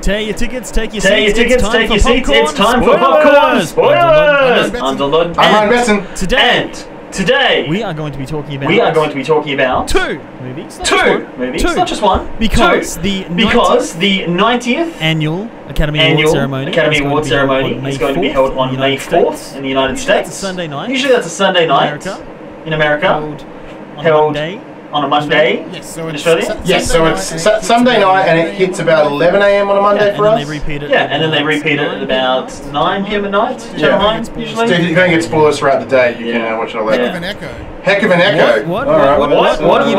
Tear your tickets, take your seats. Take your seats. It's time for PopCorn. Spoilers. I'm Ryan Betson. Today we are going to be talking about two movies. Not just one. Because the 90th annual Academy Award ceremony is going to be held on May 4th in the United States. Usually that's a Sunday night. In America. Held on a Monday. Yes, so in it's Australia. Yes, so it's Sunday night and it hits about 11 a.m. on a Monday for us. And then they repeat it. Yeah, and then they repeat it at about 9 p.m. at night. Channel 9 usually. So if you're going to get spoilers throughout the day, you can watch it at 11. Heck of an echo. Heck of an echo. What do you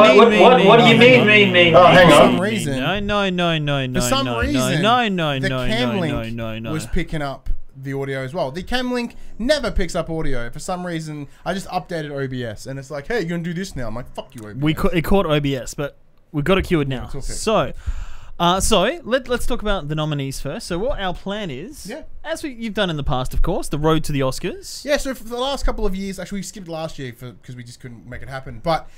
mean? Oh, hang For on. some reason, For some reason, the cam link no. was picking up the audio as well. The cam link never picks up audio. For some reason, I just updated OBS and it's like, hey, you're going to do this now. I'm like, fuck you, OBS. It caught OBS, but we've got it cured now. Okay. So let's talk about the nominees first. So what our plan is, as you've done in the past, of course, the road to the Oscars. Yeah, so for the last couple of years, actually we skipped last year because we just couldn't make it happen. But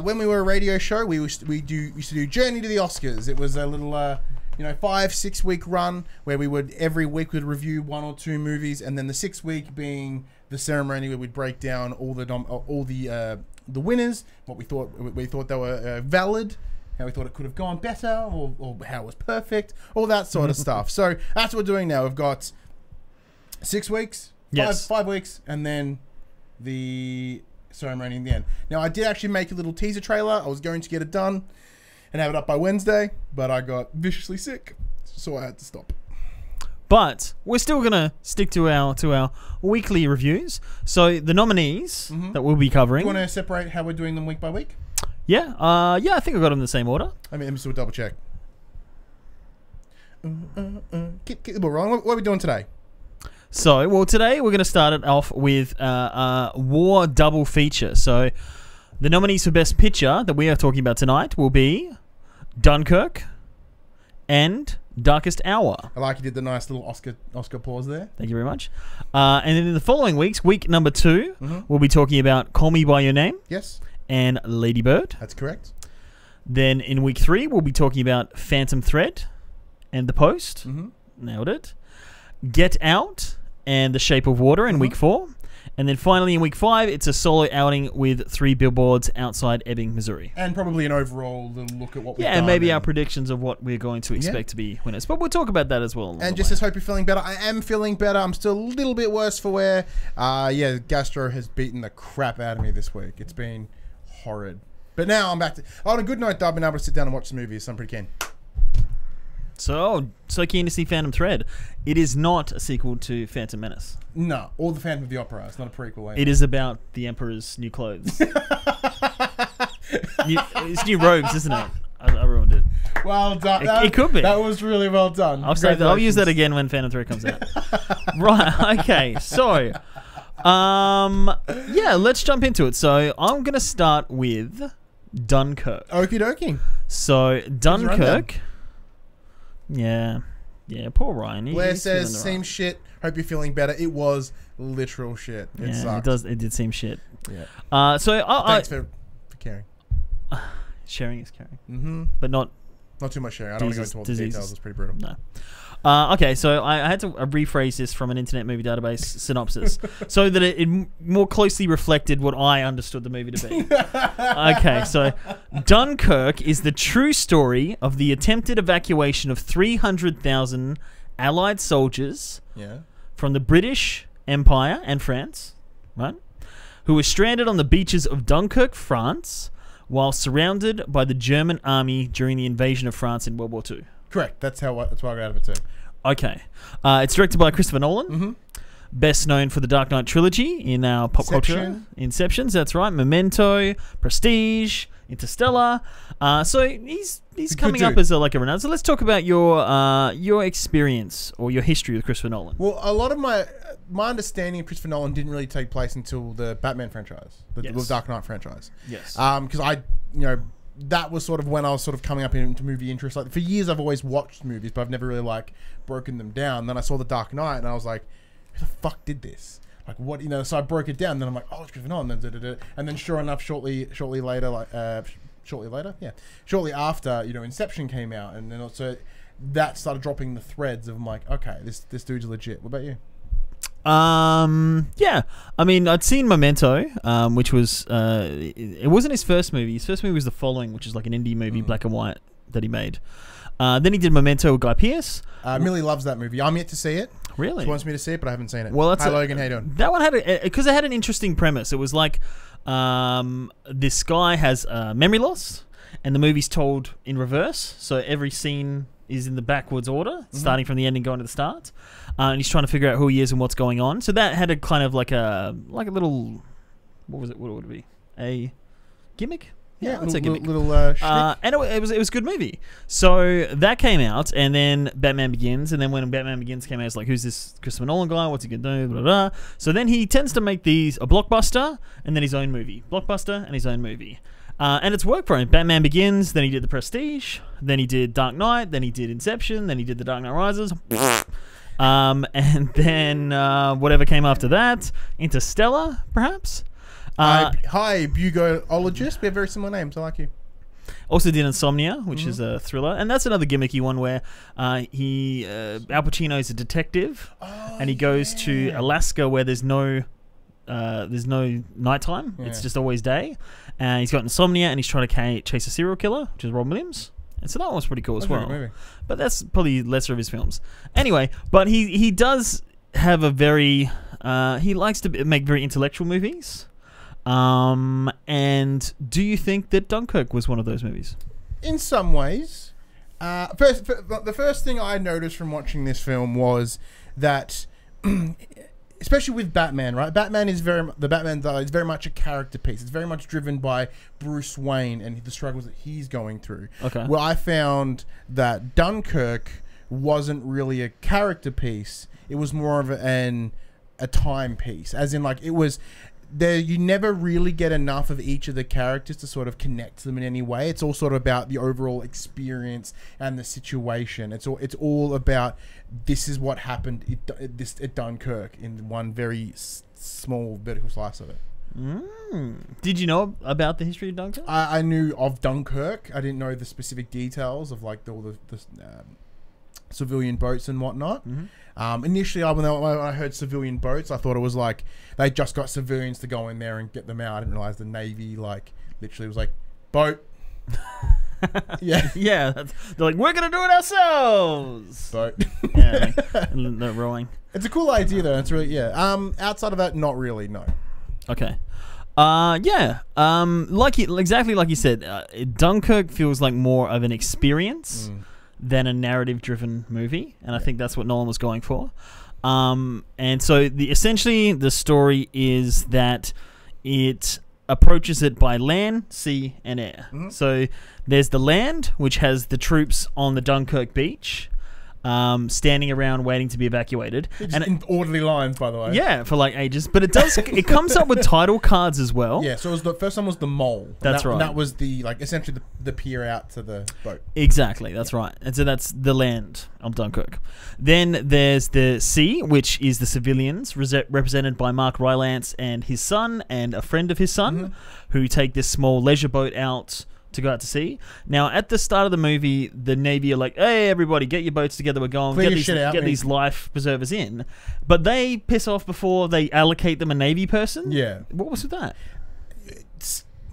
when we were a radio show, we used to do Journey to the Oscars. It was a little 5-6 week run where we would every week would review 1 or 2 movies, and then the 6th week being the ceremony where we'd break down all the winners, what we thought they were valid, how we thought it could have gone better, or how it was perfect, all that sort of stuff. So that's what we're doing now. We've got 6 weeks, 5 weeks, and then the ceremony in the end. Now I did actually make a little teaser trailer. I was going to get it done and have it up by Wednesday, but I got viciously sick, so I had to stop. But we're still gonna stick to our weekly reviews. So the nominees that we'll be covering. Do you want to separate how we're doing them week by week? Yeah, I think I got them in the same order. Let me just do a double check. Keep the ball rolling. What are we doing today? So, today we're going to start it off with a war double feature. So, the nominees for Best Picture that we are talking about tonight will be Dunkirk and Darkest Hour. I like you did the nice little Oscar pause there. Thank you very much. And then in the following weeks, week number 2, we'll be talking about Call Me By Your Name. Yes. And Lady Bird. That's correct. Then in week 3, we'll be talking about Phantom Thread and The Post. Nailed it. Get Out and The Shape of Water in week 4. And then finally in week 5, it's a solo outing with 3 billboards outside Ebbing, Missouri. And probably an overall little look at what we've done. Yeah, and maybe our predictions of what we're going to expect to be winners. But we'll talk about that as well. And just as hope you're feeling better. I am feeling better. I'm still a little bit worse for wear. Yeah, gastro has beaten the crap out of me this week. It's been horrid. But now I'm back to... on a good note, though, I've been able to sit down and watch the movies, so I'm pretty keen. So keen to see Phantom Thread. It is not a sequel to Phantom Menace. No, or the Phantom of the Opera. It's not a prequel. It is about the Emperor's new clothes. It's new robes, isn't it? I ruined it. Well done. It could be. That was really well done. I'll use that again when Phantom Thread comes out. Right. Okay. So, yeah, let's jump into it. So I'm gonna start with Dunkirk. Okie dokie. So Dunkirk. Yeah, poor Ryan. Blair says, same shit. Hope you're feeling better. It was literal shit. It sucked. It did seem shit. Yeah. Thanks for caring. Sharing is caring. But not too much sharing. I don't want to go into all the details. It's pretty brutal. No. Okay, so I had to rephrase this from an Internet Movie Database synopsis so that it more closely reflected what I understood the movie to be. Okay, so Dunkirk is the true story of the attempted evacuation of 300,000 Allied soldiers from the British Empire and France, right? Who were stranded on the beaches of Dunkirk, France, while surrounded by the German army during the invasion of France in World War II. Correct. That's why I got out of it too. Okay. It's directed by Christopher Nolan. Best known for the Dark Knight trilogy in our pop culture. Inceptions, that's right. Memento, Prestige, Interstellar. So he's coming up as a renowned. So let's talk about your experience or your history with Christopher Nolan. Well, a lot of my understanding of Christopher Nolan didn't really take place until the Batman franchise, the Dark Knight franchise. Yes. Because that was sort of when I was sort of coming up into movie interest. Like for years, I've always watched movies, but I've never really broken them down. Then I saw The Dark Knight, and I was like, "Who the fuck did this? Like what?" So I broke it down. And then I'm like, "Oh, it's Christopher Nolan." And then sure enough, shortly after, Inception came out, and then also that started dropping the threads of I'm like, "Okay, this dude's legit." What about you? Yeah, I mean, I'd seen Memento, which was it wasn't his first movie. His first movie was The Following, which is like an indie movie, black and white, that he made. Then he did Memento with Guy Pearce. Millie loves that movie. I'm yet to see it. Really? She wants me to see it, but I haven't seen it. Well, hi Logan, how you doing? That one had because it had an interesting premise. It was like this guy has memory loss, and the movie's told in reverse, so every scene is in the backwards order, starting from the end and going to the start. And he's trying to figure out who he is and what's going on. So that had a kind of like a little, what was it? What would it be? A gimmick? Yeah, it's a gimmick. And it was a good movie. So that came out, and then Batman Begins, and then when Batman Begins came out, it's like, who's this Christopher Nolan guy? What's he gonna do? Blah, blah, blah. So then he tends to make a blockbuster, and then his own movie, blockbuster, and his own movie. And it's worked for him. Batman Begins, then he did The Prestige, then he did Dark Knight, then he did Inception, then he did The Dark Knight Rises. And then whatever came after that, Interstellar, perhaps. Hi, Bugologist. We have very similar names. I like you. Also did Insomnia, which is a thriller, and that's another gimmicky one where Al Pacino's a detective, and he goes to Alaska where there's no nighttime. Yeah. It's just always day, and he's got insomnia, and he's trying to chase a serial killer, which is Robin Williams. And so that one was pretty cool as well. But that's probably lesser of his films. Anyway, but he does have a very he likes to make very intellectual movies. And do you think that Dunkirk was one of those movies? In some ways. The first thing I noticed from watching this film was that, especially with Batman, right? Batman is very much a character piece. It's very much driven by Bruce Wayne and the struggles that he's going through. Okay. Well, I found that Dunkirk wasn't really a character piece. It was more of a time piece, as in like it was. You never really get enough of each of the characters to sort of connect them in any way. It's all sort of about the overall experience and the situation. It's all about this is what happened at Dunkirk in one very small vertical slice of it. Did you know about the history of Dunkirk? I knew of Dunkirk. I didn't know the specific details of like all the civilian boats and whatnot. Initially, when I heard civilian boats, I thought it was like they just got civilians to go in there and get them out. I didn't realize the Navy, like, literally was like, boat. Yeah. Yeah. They're like, we're going to do it ourselves. Boat. Yeah. And they're rowing. It's a cool idea, though. It's really, yeah. Outside of that, not really, no. Okay. Yeah. Exactly like you said, Dunkirk feels like more of an experience than a narrative-driven movie, and I think that's what Nolan was going for. And so essentially the story is that it approaches it by land, sea, and air. So there's the land, which has the troops on the Dunkirk beach, standing around waiting to be evacuated. And in orderly lines, by the way. Yeah, for like ages. But it comes up with title cards as well. Yeah, so the first one was the mole. That's right. And that was essentially the pier out to the boat. Exactly, that's right. And so that's the land of Dunkirk. Then there's the sea, which is the civilians, represented by Mark Rylance and his son and a friend of his son, who take this small leisure boat out to go out to sea. Now, at the start of the movie, the Navy are like, hey, everybody, get your boats together, we're going. Get these life preservers in. But they piss off before they allocate them a Navy person? Yeah. What was with that?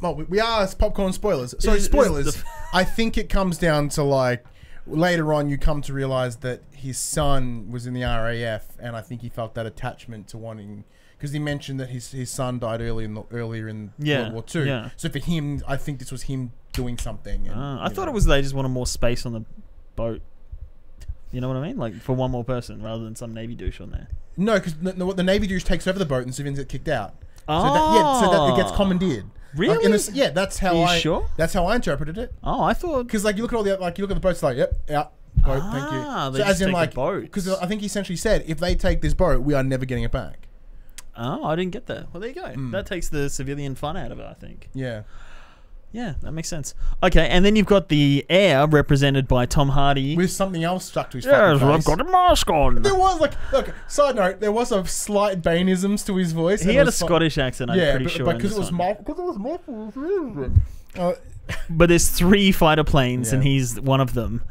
Well, we are PopCorn spoilers. So, spoilers. I think it comes down to, like, later on you come to realize that his son was in the RAF, and I think he felt that attachment to wanting... Because he mentioned that his son died earlier in World War II. Yeah. So for him, I think this was him doing something. And, I thought it was they just wanted more space on the boat. You know what I mean? Like for one more person rather than some Navy douche on there. No, because the Navy douche takes over the boat and civilians get kicked out. So that it gets commandeered. Really? Yeah, that's how That's how I interpreted it. Oh, I thought because like you look at all the you look at the boats like out boat, thank you. So as in like because I think he essentially said if they take this boat, we are never getting it back. Oh, I didn't get that. Well, there you go. That takes the civilian fun out of it, I think. Yeah. Yeah, that makes sense. Okay, and then you've got the air represented by Tom Hardy. With something else stuck to his fucking face. I've got a mask on. There was, look, side note, there was a slight Bainisms to his voice. He had a Scottish accent, I'm pretty sure. Because it was muffled. But there's 3 fighter planes, and he's one of them.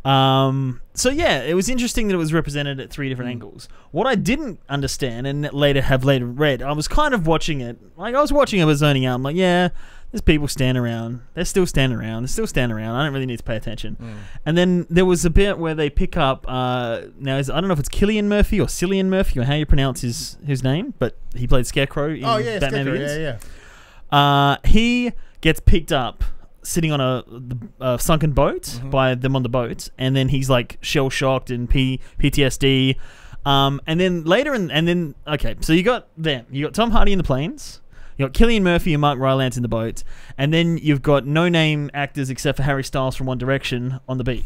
So yeah, it was interesting that it was represented at 3 different angles. What I didn't understand and later read, I was kind of watching it. Like I was watching it, I was zoning out. I'm like, yeah, there's people standing around. They're still standing around. They're still standing around. I don't really need to pay attention. And then there was a bit where they pick up. Now I don't know if it's Cillian Murphy or Cillian Murphy or how you pronounce his name, but he played Scarecrow in Batman Begins. He gets picked up sitting on a sunken boat by them on the boat, and then he's like shell shocked and PTSD. And then later, so you got Tom Hardy in the planes, you got Cillian Murphy and Mark Rylance in the boat, and then you've got no name actors except for Harry Styles from One Direction on the beach.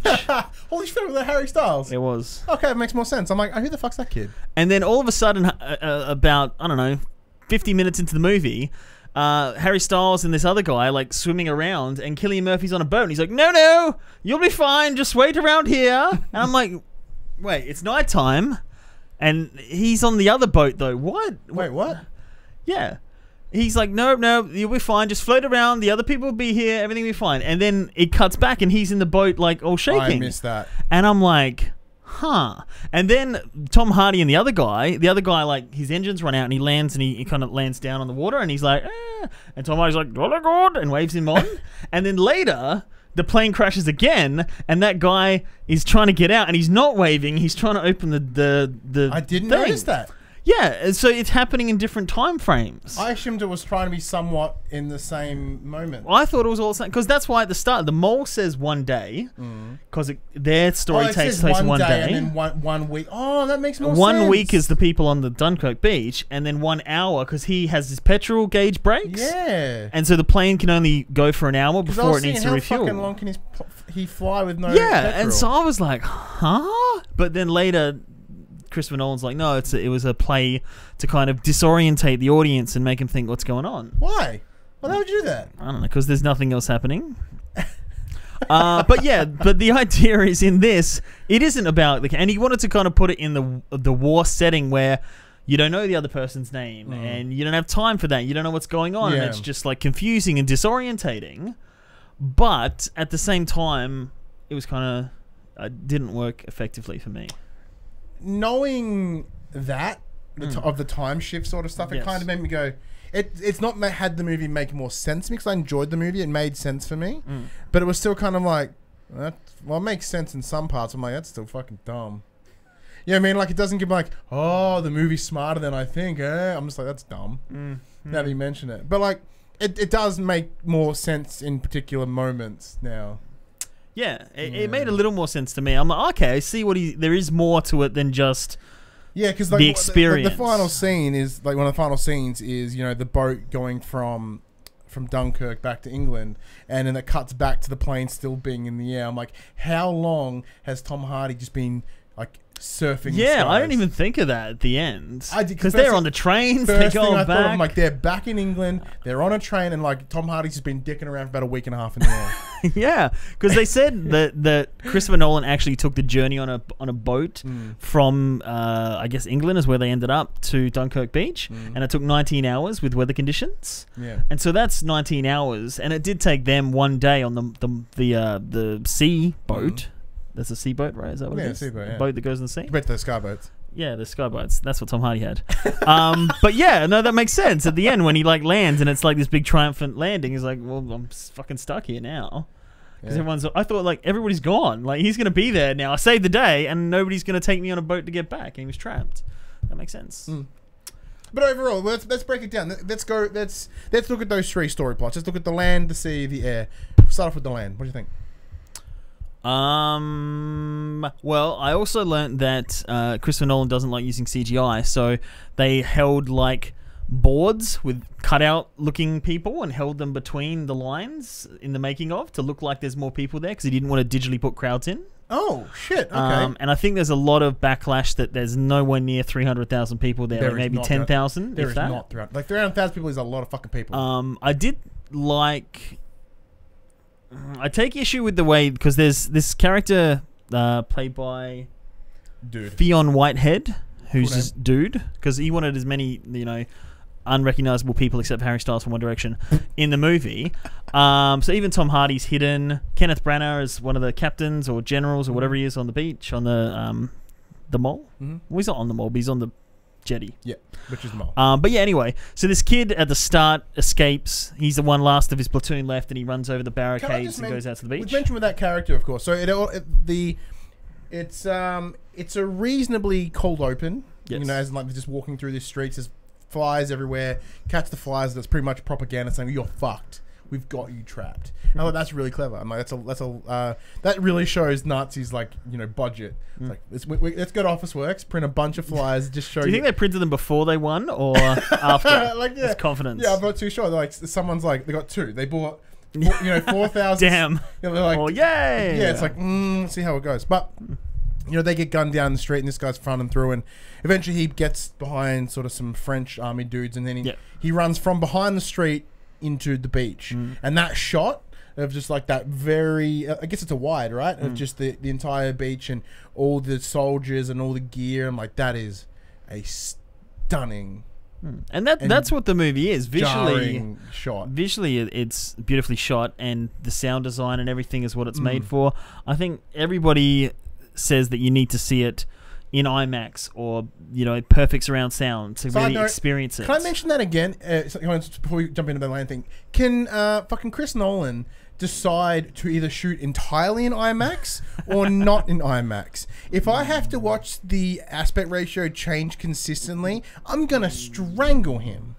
Holy shit, was that Harry Styles? It was. Okay, it makes more sense. I'm like, who the fuck's that kid? And then all of a sudden, about 50 minutes into the movie, Harry Styles and this other guy like swimming around, and Cillian Murphy's on a boat, and he's like, no, you'll be fine, just wait around here. And I'm like, wait, it's nighttime, and he's on the other boat though. What? Wait, what? Yeah. He's like, no, you'll be fine, just float around, the other people will be here, everything will be fine. And then it cuts back and he's in the boat like all shaking. I missed that. And I'm like, huh. And then Tom Hardy and the other guy like his engines run out and he lands and he kind of lands down on the water and he's like, and Tom Hardy's like, oh my god, and waves him on. And then later the plane crashes again and that guy is trying to get out and he's not waving, he's trying to open the I didn't thing. notice that. Yeah, so it's happening in different time frames. I assumed it was trying to be somewhat in the same moment. I thought it was all the same, because that's why at the start, the mole says one day, because their story takes place one day. And then 1 week. Oh, that makes more sense. 1 week is the people on the Dunkirk beach, and then 1 hour, because he has his petrol gauge breaks. Yeah. And so the plane can only go for an hour before it needs to refuel. How fucking long can he fly with no petrol? And so I was like, huh? But then later... Christopher Nolan's like, no, it was a play to kind of disorientate the audience and make them think what's going on. Why? Why would you do that? I don't know, because there's nothing else happening. But the idea is in this, it isn't about and he wanted to kind of put it in the war setting where you don't know the other person's name and you don't have time for that. You don't know what's going on, and it's just like confusing and disorientating. But at the same time, it was kind of. didn't work effectively for me. Knowing that of the time shift sort of stuff, it kind of made me go. It's not had the movie make more sense to me because I enjoyed the movie. It made sense for me, but it was still kind of like, well, it makes sense in some parts. I'm like, that's still fucking dumb. You know what I mean? Like, it doesn't give me like, oh, the movie's smarter than I think. I'm just like, that's dumb. Now that you mention it, but like, it does make more sense in particular moments now. Yeah, it made a little more sense to me. I'm like, okay, I see there is more to it than just. Yeah, because like, the experience. The final scene is like one of the final scenes is the boat going from Dunkirk back to England, and then it cuts back to the plane still being in the air. I'm like, how long has Tom Hardy just been like surfing? Yeah, I didn't even think of that at the end. I did because they're on the trains. They're going back. I'm like, they're back in England. They're on a train, and like Tom Hardy's just been dicking around for about a week and a half in the air. Yeah, because they said that Christopher Nolan actually took the journey on a boat from I guess England is where they ended up to Dunkirk Beach, and it took 19 hours with weather conditions. Yeah, and so that's 19 hours, and it did take them one day on the sea boat. That's a sea boat, right? Is that what it is? Sea boat, a boat that goes in the sea. Compared to the sky boats. Yeah, the skyboats. That's what Tom Hardy had. But yeah, no, that makes sense. At the end, when he like lands and it's like this big triumphant landing, he's like, well, I'm fucking stuck here now. Because I thought like everybody's gone. Like he's gonna be there now. I saved the day, and nobody's gonna take me on a boat to get back. And he was trapped. That makes sense. But overall, let's break it down. Let's look at those three story plots. Let's look at the land, the sea, the air. Start off with the land. What do you think? Well, I also learned that Christopher Nolan doesn't like using CGI, so they held like boards with cutout looking people and held them between the lines in the making of to look like there's more people there because he didn't want to digitally put crowds in. Oh shit! Okay. And I think there's a lot of backlash that there's nowhere near 300,000 people there, like maybe 10,000. There is not 300. Like 300,000 people is a lot of fucking people. I did like. I take issue with the way because there's this character played by Fionn Whitehead, who's this dude, because he wanted as many unrecognizable people except Harry Styles from One Direction in the movie. So even Tom Hardy's hidden. Kenneth Branagh is one of the captains or generals or whatever he is on the beach on the mole. Well, he's not on the mole, but he's on the jetty. Yeah, which is the mole. But yeah, anyway, so this kid at the start escapes. He's the one last of his platoon left, and he runs over the barricades and goes out to the beach. We mentioned with that character, of course. So it's a reasonably cold open. Yes. As like they're just walking through the streets. There's flies everywhere. Catch the flies. That's pretty much propaganda saying you're fucked. We've got you trapped. I thought that's really clever. I'm like, that really shows Nazis budget. It's like let's go to Office Works, print a bunch of flies, just show. Do you think they printed them before they won or after? It's confidence. Yeah, I'm not too sure. They're like someone's like they got two. They bought 4,000. Damn. They're like, oh yay. Yeah, it's like let's see how it goes. But they get gunned down the street, and this guy's running through, and eventually he gets behind sort of some French army dudes, and then he runs from behind the street into the beach, and that shot of just like that very I guess it's a wide right of just the entire beach and all the soldiers and all the gear. I'm like, that is a stunning and that's what the movie is visually shot. Visually it's beautifully shot, and the sound design and everything is what it's made for. I think everybody says that you need to see it in IMAX or perfect surround sound to really experience it. Can I mention that again before we jump into the land thing? Can fucking Chris Nolan decide to either shoot entirely in IMAX or not in IMAX? If I have to watch the aspect ratio change consistently, I'm gonna strangle him.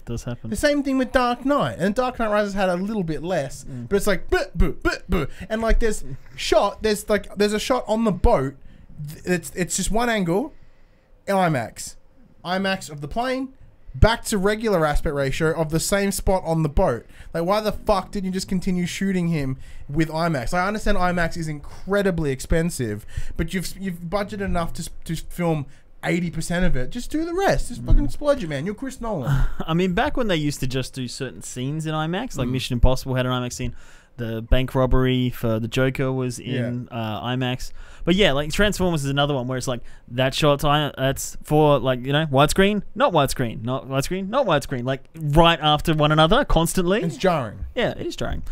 Does happen. The same thing with Dark Knight, and Dark Knight Rises had a little bit less, but it's like and like there's a shot on the boat. It's just one angle, IMAX of the plane, back to regular aspect ratio of the same spot on the boat. Like, why the fuck didn't you just continue shooting him with IMAX? I understand IMAX is incredibly expensive, but you've budgeted enough to film 80% of it. Just do the rest. Just fucking splurge it, man. You're Chris Nolan. I mean, back when they used to just do certain scenes in IMAX, like Mission Impossible had an IMAX scene. The bank robbery for the Joker was in IMAX. But yeah, like Transformers is another one where it's like that shot that's for widescreen, not widescreen, not widescreen, not widescreen, like right after one another constantly. It's jarring. Yeah, it is jarring.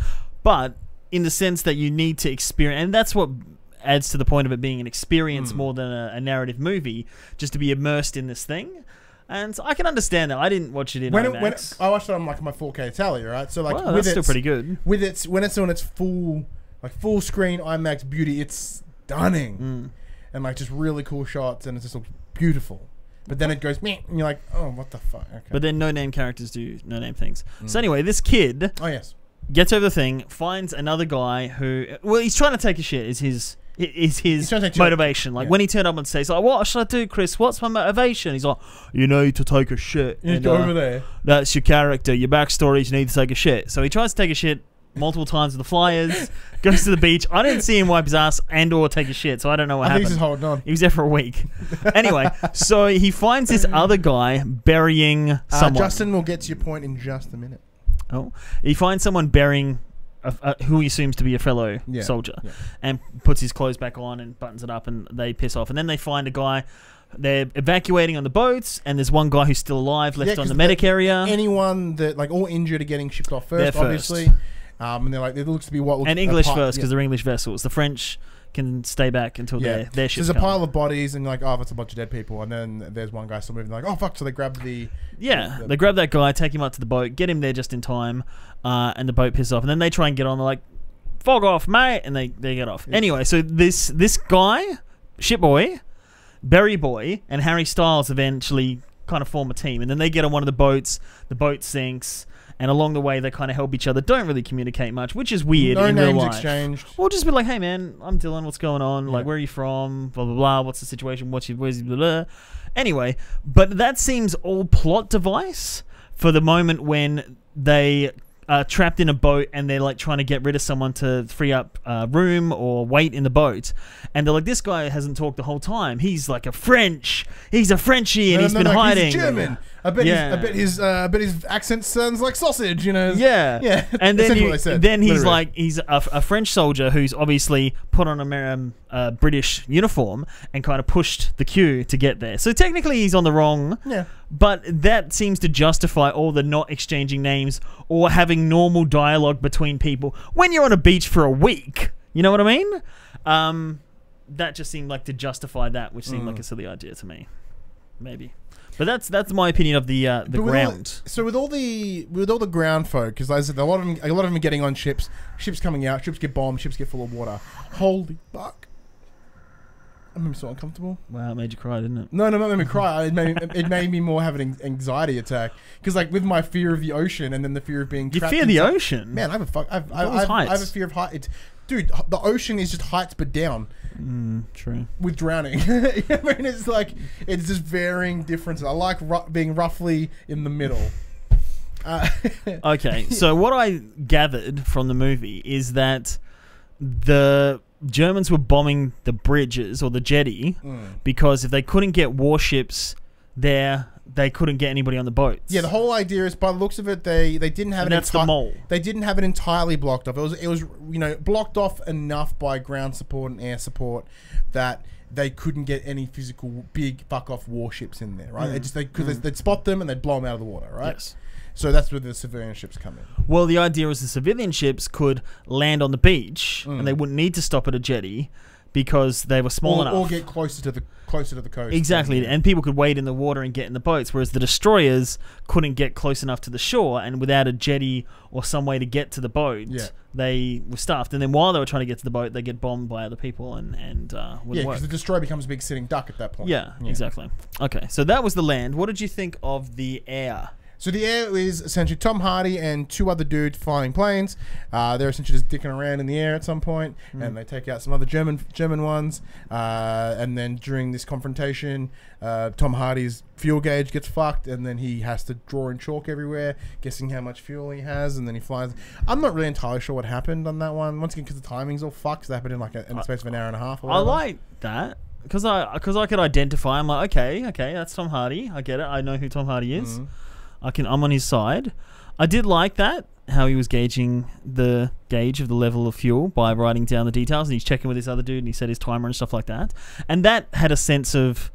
But in the sense that you need to experience, and that's what adds to the point of it being an experience more than a narrative movie, just to be immersed in this thing. And I can understand that. I didn't watch it in IMAX. I watched it on like my 4K tally, right? So like, that's still pretty good. When it's on its full screen IMAX beauty, it's stunning, and like just really cool shots, and it just looks beautiful. But then it goes meh, and you're like, oh, what the fuck? Okay. But then no name characters do no name things. So anyway, this kid, gets over the thing, finds another guy who, well, he's trying to take a shit. Is his motivation. Like when he turned up on stage, he's like, what should I do, Chris? What's my motivation? He's like, you need to take a shit. You go over there. That's your character. Your backstory is you need to take a shit. So he tries to take a shit multiple times with the Flyers, goes to the beach. I didn't see him wipe his ass and or take a shit, so I don't know what happened. He's just holding on. He was there for a week. Anyway, so he finds this other guy burying someone. Justin will get to your point in just a minute. Oh, he finds someone burying who he assumes to be a fellow soldier, and puts his clothes back on and buttons it up, and they piss off. And then they find a guy. They're evacuating on the boats, and there's one guy who's still alive left on the medic area. Anyone that like all injured are getting shipped off first, obviously. And they're like, it looks to be what looks and English first because they're English vessels. The French can stay back until their ship's There's a pile of bodies, and like, oh, that's a bunch of dead people. And then there's one guy still moving. Like, oh fuck! So they grab the they grab that guy, take him up to the boat, get him there just in time, and the boat pisses off. And then they try and get on. They're like, fog off, mate, and they get off. Yeah. Anyway, so this guy, Shipboy, Berry Boy, and Harry Styles eventually kind of form a team, and then they get on one of the boats. The boat sinks. And along the way, they kind of help each other. Don't really communicate much, which is weird in real life. No names exchanged. Or just be like, hey, man, I'm Dylan. What's going on? Like, where are you from? Blah, blah, blah. What's the situation? Where's blah, blah. Anyway, but that seems all plot device for the moment when they are trapped in a boat and they're like trying to get rid of someone to free up room or weight in the boat. And they're like, this guy hasn't talked the whole time. He's like he's a Frenchie and he's been hiding. He's German. I bet his accent sounds like sausage, you know. Yeah. And then he's like, he's a French soldier who's obviously put on a British uniform and kind of pushed the queue to get there. So technically he's on the wrong. Yeah. But that seems to justify all the not exchanging names or having normal dialogue between people when you're on a beach for a week. You know what I mean? That just seemed like to justify that, which seemed like a silly idea to me. Maybe. But that's my opinion of the ground. So with all the ground folk, because I said a lot of them are getting on ships. Ships coming out. Ships get bombed. Ships get full of water. Holy fuck! I'm so uncomfortable. Wow, it made you cry, didn't it? No, not made me cry. It made me more have an anxiety attack because like with my fear of the ocean and then the fear of being trapped. You fear the ocean? Man, I have a fear of heights. Dude, the ocean is just heights but down. True. With drowning. I mean, it's like, it's just varying differences. I like being roughly in the middle. Okay, so what I gathered from the movie is that the Germans were bombing the bridges or the jetty because if they couldn't get warships there, they couldn't get anybody on the boats. Yeah, the whole idea is, by the looks of it, they didn't have the mole. They didn't have it entirely blocked off. It was blocked off enough by ground support and air support that they couldn't get any physical big fuck off warships in there, right? They'd spot them and they'd blow them out of the water, right? Yes. So that's where the civilian ships come in. Well, the idea is the civilian ships could land on the beach and they wouldn't need to stop at a jetty because they were small enough. Or get closer to the coast. Exactly, and people could wade in the water and get in the boats, whereas the destroyers couldn't get close enough to the shore, and without a jetty or some way to get to the boat, they were stuffed. And then while they were trying to get to the boat, they get bombed by other people and wouldn't work. Because the destroyer becomes a big sitting duck at that point. Yeah, exactly. Okay, so that was the land. What did you think of the air? So the air is essentially Tom Hardy and two other dudes flying planes. They're essentially just dicking around in the air at some point, and they take out some other German ones. And then during this confrontation, Tom Hardy's fuel gauge gets fucked, and then he has to draw in chalk everywhere, guessing how much fuel he has, and then he flies. I'm not really entirely sure what happened on that one. Once again, because the timing's all fucked. That happened in the space of an hour and a half. Or I like that. Because I could identify. I'm like, okay, that's Tom Hardy. I get it. I know who Tom Hardy is. I'm on his side. I did like that, how he was gauging the gauge of the level of fuel by writing down the details, and he's checking with this other dude, and he set his timer and stuff like that. And that had a sense of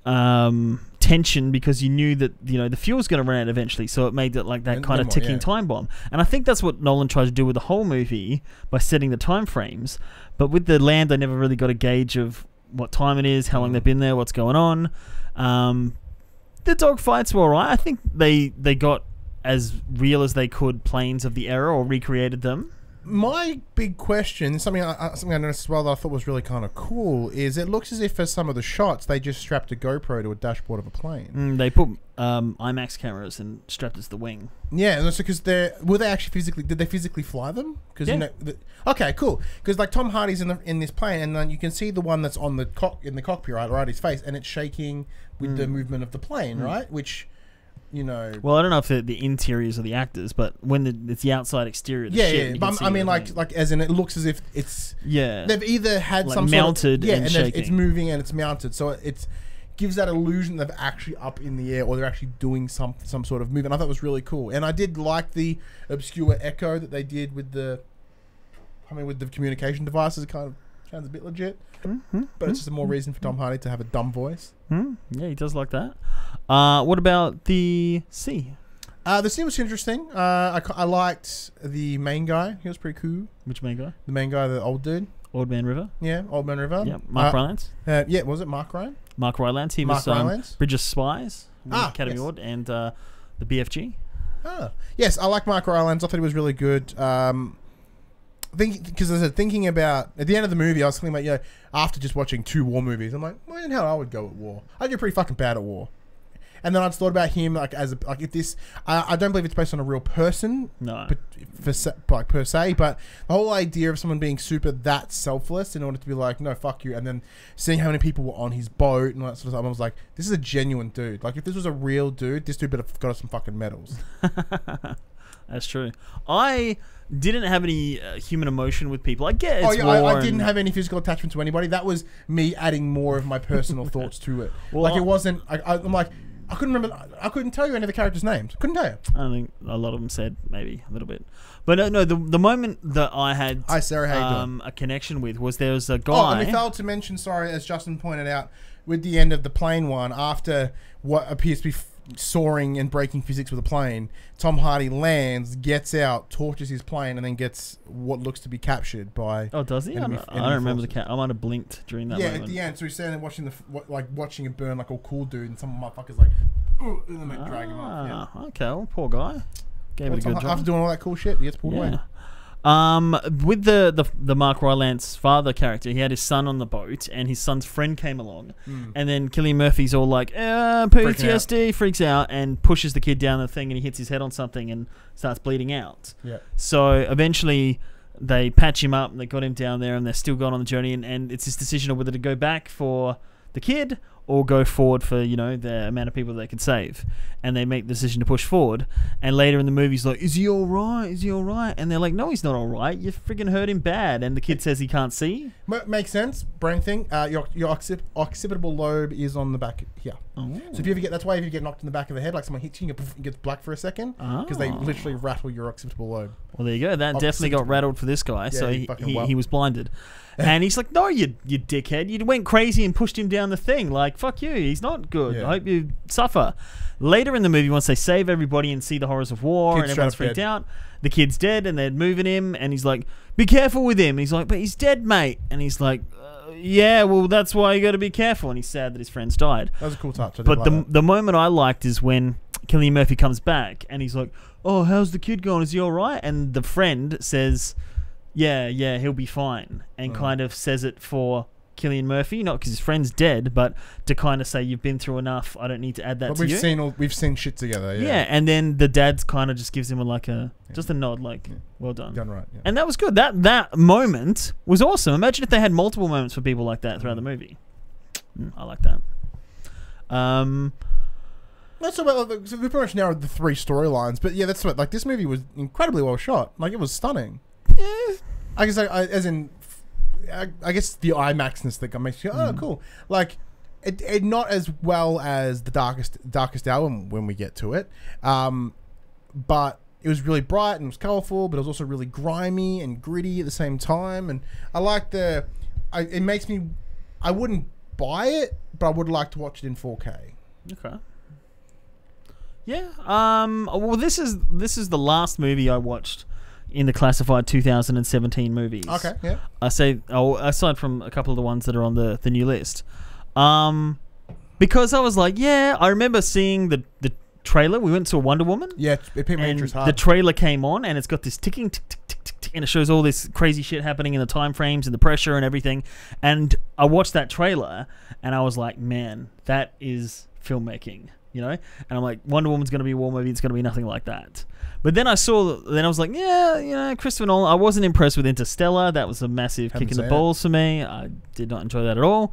tension because you knew that the fuel's going to run out eventually, so it made it like that kind of ticking time bomb. And I think that's what Nolan tried to do with the whole movie by setting the time frames. But with the land, I never really got a gauge of what time it is, how long they've been there, what's going on. The dogfights were alright. I think they got as real as they could planes of the era, or recreated them. My big question, something I noticed as well that I thought was really kind of cool, is it looks as if for some of the shots they just strapped a GoPro to a dashboard of a plane. They put IMAX cameras and strapped it to the wing. Yeah, and that's because did they physically fly them? Because okay, cool. Because like Tom Hardy's in this plane, and then you can see the one that's on the in the cockpit, right, his face, and it's shaking with the movement of the plane, right, which. Well, I don't know if the interiors are the actors, but when it's the outside exterior, but I mean, like as in, it looks as if it's they've either had like some mounted sort of, and shaking. It's moving and it's mounted, so it gives that illusion that they're actually up in the air or they're actually doing some sort of movement. I thought it was really cool, and I did like the obscure echo that they did with the communication devices. It kind of sounds a bit legit. But it's just more reason for Tom Hardy to have a dumb voice. Yeah, he does like that. What about the sea? The scene was interesting. I liked the main guy. He was pretty cool. Which main guy? The main guy, the old dude. Old Man River? Yeah, Old Man River. Yeah, Mark Rylance? Yeah, was it Mark Ryan? Mark Rylance. He was Bridge of Spies, Academy Award, and the BFG. Yes, I like Mark Rylance. I thought he was really good. Because thinking about at the end of the movie, I was thinking about after just watching 2 war movies, I'm like, well, how I would go at war. I'd get pretty fucking bad at war. And then I just thought about him if this. I don't believe it's based on a real person, no, per se. But the whole idea of someone being super that selfless in order to be like, no, fuck you, and then seeing how many people were on his boat and all that sort of stuff, I was like, this is a genuine dude. Like if this was a real dude, this dude better have got us some fucking medals. That's true. I didn't have any human emotion with people. I get it's I didn't have any physical attachment to anybody. That was me adding more of my personal thoughts to it. Well, like it wasn't. I'm like, I couldn't remember. I couldn't tell you any of the characters' names. Couldn't tell you. I think a lot of them said maybe a little bit, but no. The moment that I had Hi Sarah, how you doing? A connection with was there was a guy. Oh, and we failed to mention. Sorry, as Justin pointed out, with the end of the plane one, after what appears to be soaring and breaking physics with a plane, Tom Hardy lands, gets out, torches his plane, and then gets what looks to be captured by. Oh, does he? I don't remember the cat. I might have blinked during that. Yeah, moment. at the end, so he's standing watching watching it burn like all cool dude, and some motherfuckers like, and then they drag him off. Yeah. Okay, well, poor guy. Gave it a good job. After doing all that cool shit, he gets pulled away. With the Mark Rylance father character, he had his son on the boat, and his son's friend came along, and then Cillian Murphy's all like, PTSD, freaks out, and pushes the kid down the thing, and he hits his head on something and starts bleeding out. Yeah. So eventually they patch him up, and they got him down there, and they're still going on the journey, and it's this decision of whether to go back for the kid or go forward for the amount of people they could save, and they make the decision to push forward. And later in the movie, he's like, "Is he all right? Is he all right?" And they're like, "No, he's not all right. You freaking hurt him bad." And the kid says he can't see. Makes sense. Brain thing. Your occipital lobe is on the back here. Oh. So if you ever that's why if you get knocked in the back of the head, like someone hits you, it gets black for a second because they literally rattle your occipital lobe. Well, there you go. That definitely got rattled for this guy. Yeah, so he was blinded. And he's like, "No, you dickhead. You went crazy and pushed him down the thing. Like, fuck you. He's not good. I hope you suffer." Later in the movie, once they save everybody and see the horrors of war and everyone's freaked out, the kid's dead and they're moving him, and he's like, "Be careful with him." And he's like, "But he's dead, mate." And he's like, "Yeah, well, that's why you got to be careful." And he's sad that his friend's died. That was a cool touch. But the moment I liked is when Cillian Murphy comes back and he's like, "Oh, how's the kid going? Is he all right?" And the friend says, yeah, he'll be fine, and kind of says it for Cillian Murphy, not because his friend's dead, but to kind of say, "You've been through enough. I don't need to add that to you." We've seen shit together. Yeah, and then the dad's kind of just gives him just a nod, like, "Well done." Done right. Yeah. And that was good. That moment was awesome. Imagine if they had multiple moments for people like that throughout the movie. I like that. That's about. So we pretty much narrowed the 3 storylines, but yeah, that's what. Like, this movie was incredibly well shot. Like, it was stunning. Yeah. I guess, I guess the IMAXness that makes you go, "Oh, cool." Like, it not as well as the Darkest Hour when we get to it, but it was really bright and it was colourful, but it was also really grimy and gritty at the same time. And I like it makes me. I wouldn't buy it, but but I would like to watch it in 4K. Okay. Yeah. Well, this is the last movie I watched in the classified 2017 movies. Okay. Yeah. I say, aside from a couple of the ones that are on the new list, because I was like, yeah, I remember seeing the trailer. We went to a Wonder Woman. Yeah, it piqued my interest hard. The trailer came on, and it's got this ticking, tick, tick, tick, tick, tick, and it shows all this crazy shit happening in the time frames and the pressure and everything. And I watched that trailer, and I was like, man, that is filmmaking, you know? And I'm like, Wonder Woman's going to be a war movie. It's going to be nothing like that. But then I was like, yeah, you know, Christopher Nolan. I wasn't impressed with Interstellar. That was a massive kick in the balls for me. I did not enjoy that at all.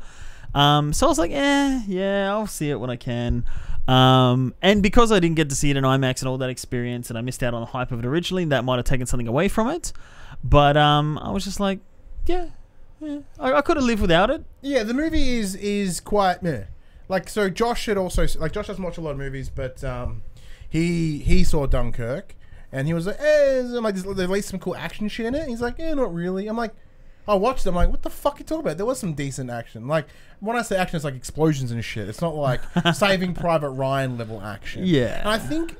So I was like, yeah, I'll see it when I can. And because I didn't get to see it in IMAX and all that experience, and I missed out on the hype of it originally, that might have taken something away from it. But I was just like, yeah, I could have lived without it. Yeah, the movie is quite like, so Josh had also, like, Josh doesn't watch a lot of movies, but he saw Dunkirk, and he was like, I'm like, there's at least some cool action shit in it. He's like, not really. I'm like, I watched it. I'm like, what the fuck are you talking about? There was some decent action. Like, when I say action, it's like explosions and shit. It's not like Saving Private Ryan level action. Yeah. And I think...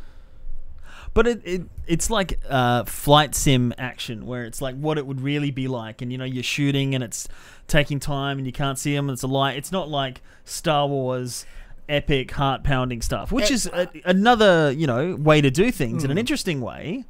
But it's like flight sim action, where it's like what it would really be like. And, you know, you're shooting and it's taking time and you can't see them and it's a light. It's not like Star Wars epic heart-pounding stuff, which is another, you know, way to do things in an interesting way.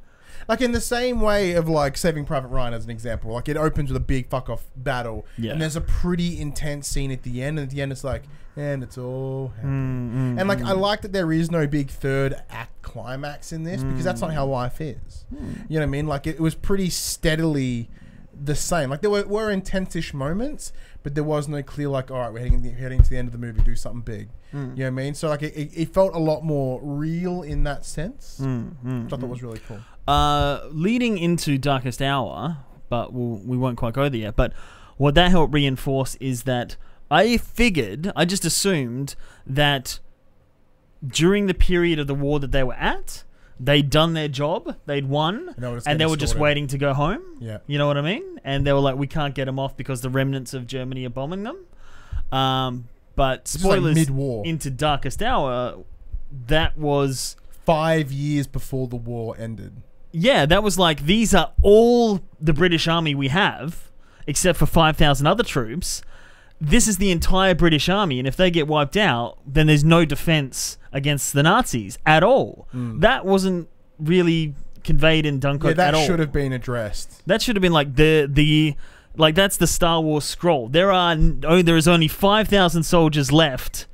Like, in the same way of, like, Saving Private Ryan as an example. Like, it opens with a big fuck-off battle. Yeah. And there's a pretty intense scene at the end. And at the end, it's like, and it's all happy. And, like, I like that there is no big third act climax in this. Because that's not how life is. You know what I mean? Like, it was pretty steadily the same. Like, there were intense-ish moments. But there was no clear, like, all right, we're heading to the end of the movie. Do something big. You know what I mean? So, like, it felt a lot more real in that sense. Which I thought was really cool. Leading into Darkest Hour, but we won't quite go there yet, but what that helped reinforce is that I just assumed that during the period of the war that they were at, they'd done their job, they'd won, and they were just waiting to go home. Yeah. You know what I mean? And they were like, we can't get them off because the remnants of Germany are bombing them. But spoilers, like mid-war. Into Darkest Hour, that was 5 years before the war ended. Yeah, that was like, these are all the British army we have, except for 5,000 other troops. This is the entire British army, and if they get wiped out, then there's no defense against the Nazis at all. That wasn't really conveyed in Dunkirk at all. That should have been addressed. That should have been like like, that's the Star Wars scroll. There is only 5,000 soldiers left.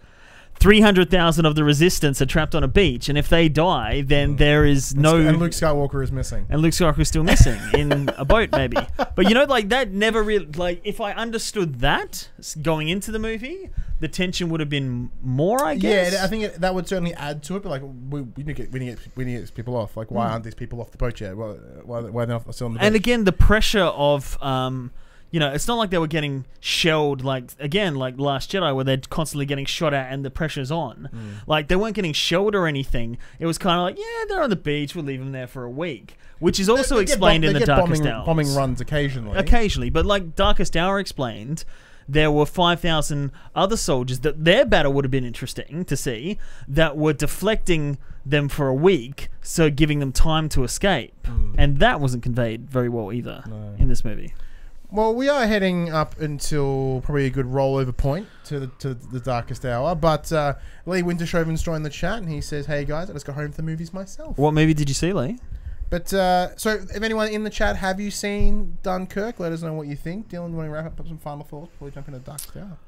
300,000 of the resistance are trapped on a beach, and if they die, then there is no... And Luke Skywalker is missing. And Luke Skywalker is still missing in a boat, maybe. But, you know, like, that never really... Like, if I understood that going into the movie, the tension would have been more, I guess. Yeah, I think that would certainly add to it, but, like, we need to get these people off. Like, why aren't these people off the boat yet? Why are they not still on the boat? And again, the pressure of... you know, it's not like they were getting shelled, like, again, like Last Jedi, where they're constantly getting shot at and the pressure's on. Like, they weren't getting shelled or anything. It was kind of like, yeah, they're on the beach, we'll leave them there for a week. Which is also explained in the Darkest Hour. Bombing runs occasionally. Occasionally, but like Darkest Hour explained, there were 5,000 other soldiers that their battle would have been interesting to see, that were deflecting them for a week, so giving them time to escape. And that wasn't conveyed very well either in this movie. Well, we are heading up until probably a good rollover point to the Darkest Hour, but Lee Wintershoven's joined the chat, and he says, hey guys, I just got home from the movies myself. What movie did you see, Lee? But, so, if anyone in the chat, have you seen Dunkirk? Let us know what you think. Dylan, you want to wrap up some final thoughts before we jump into Darkest Hour?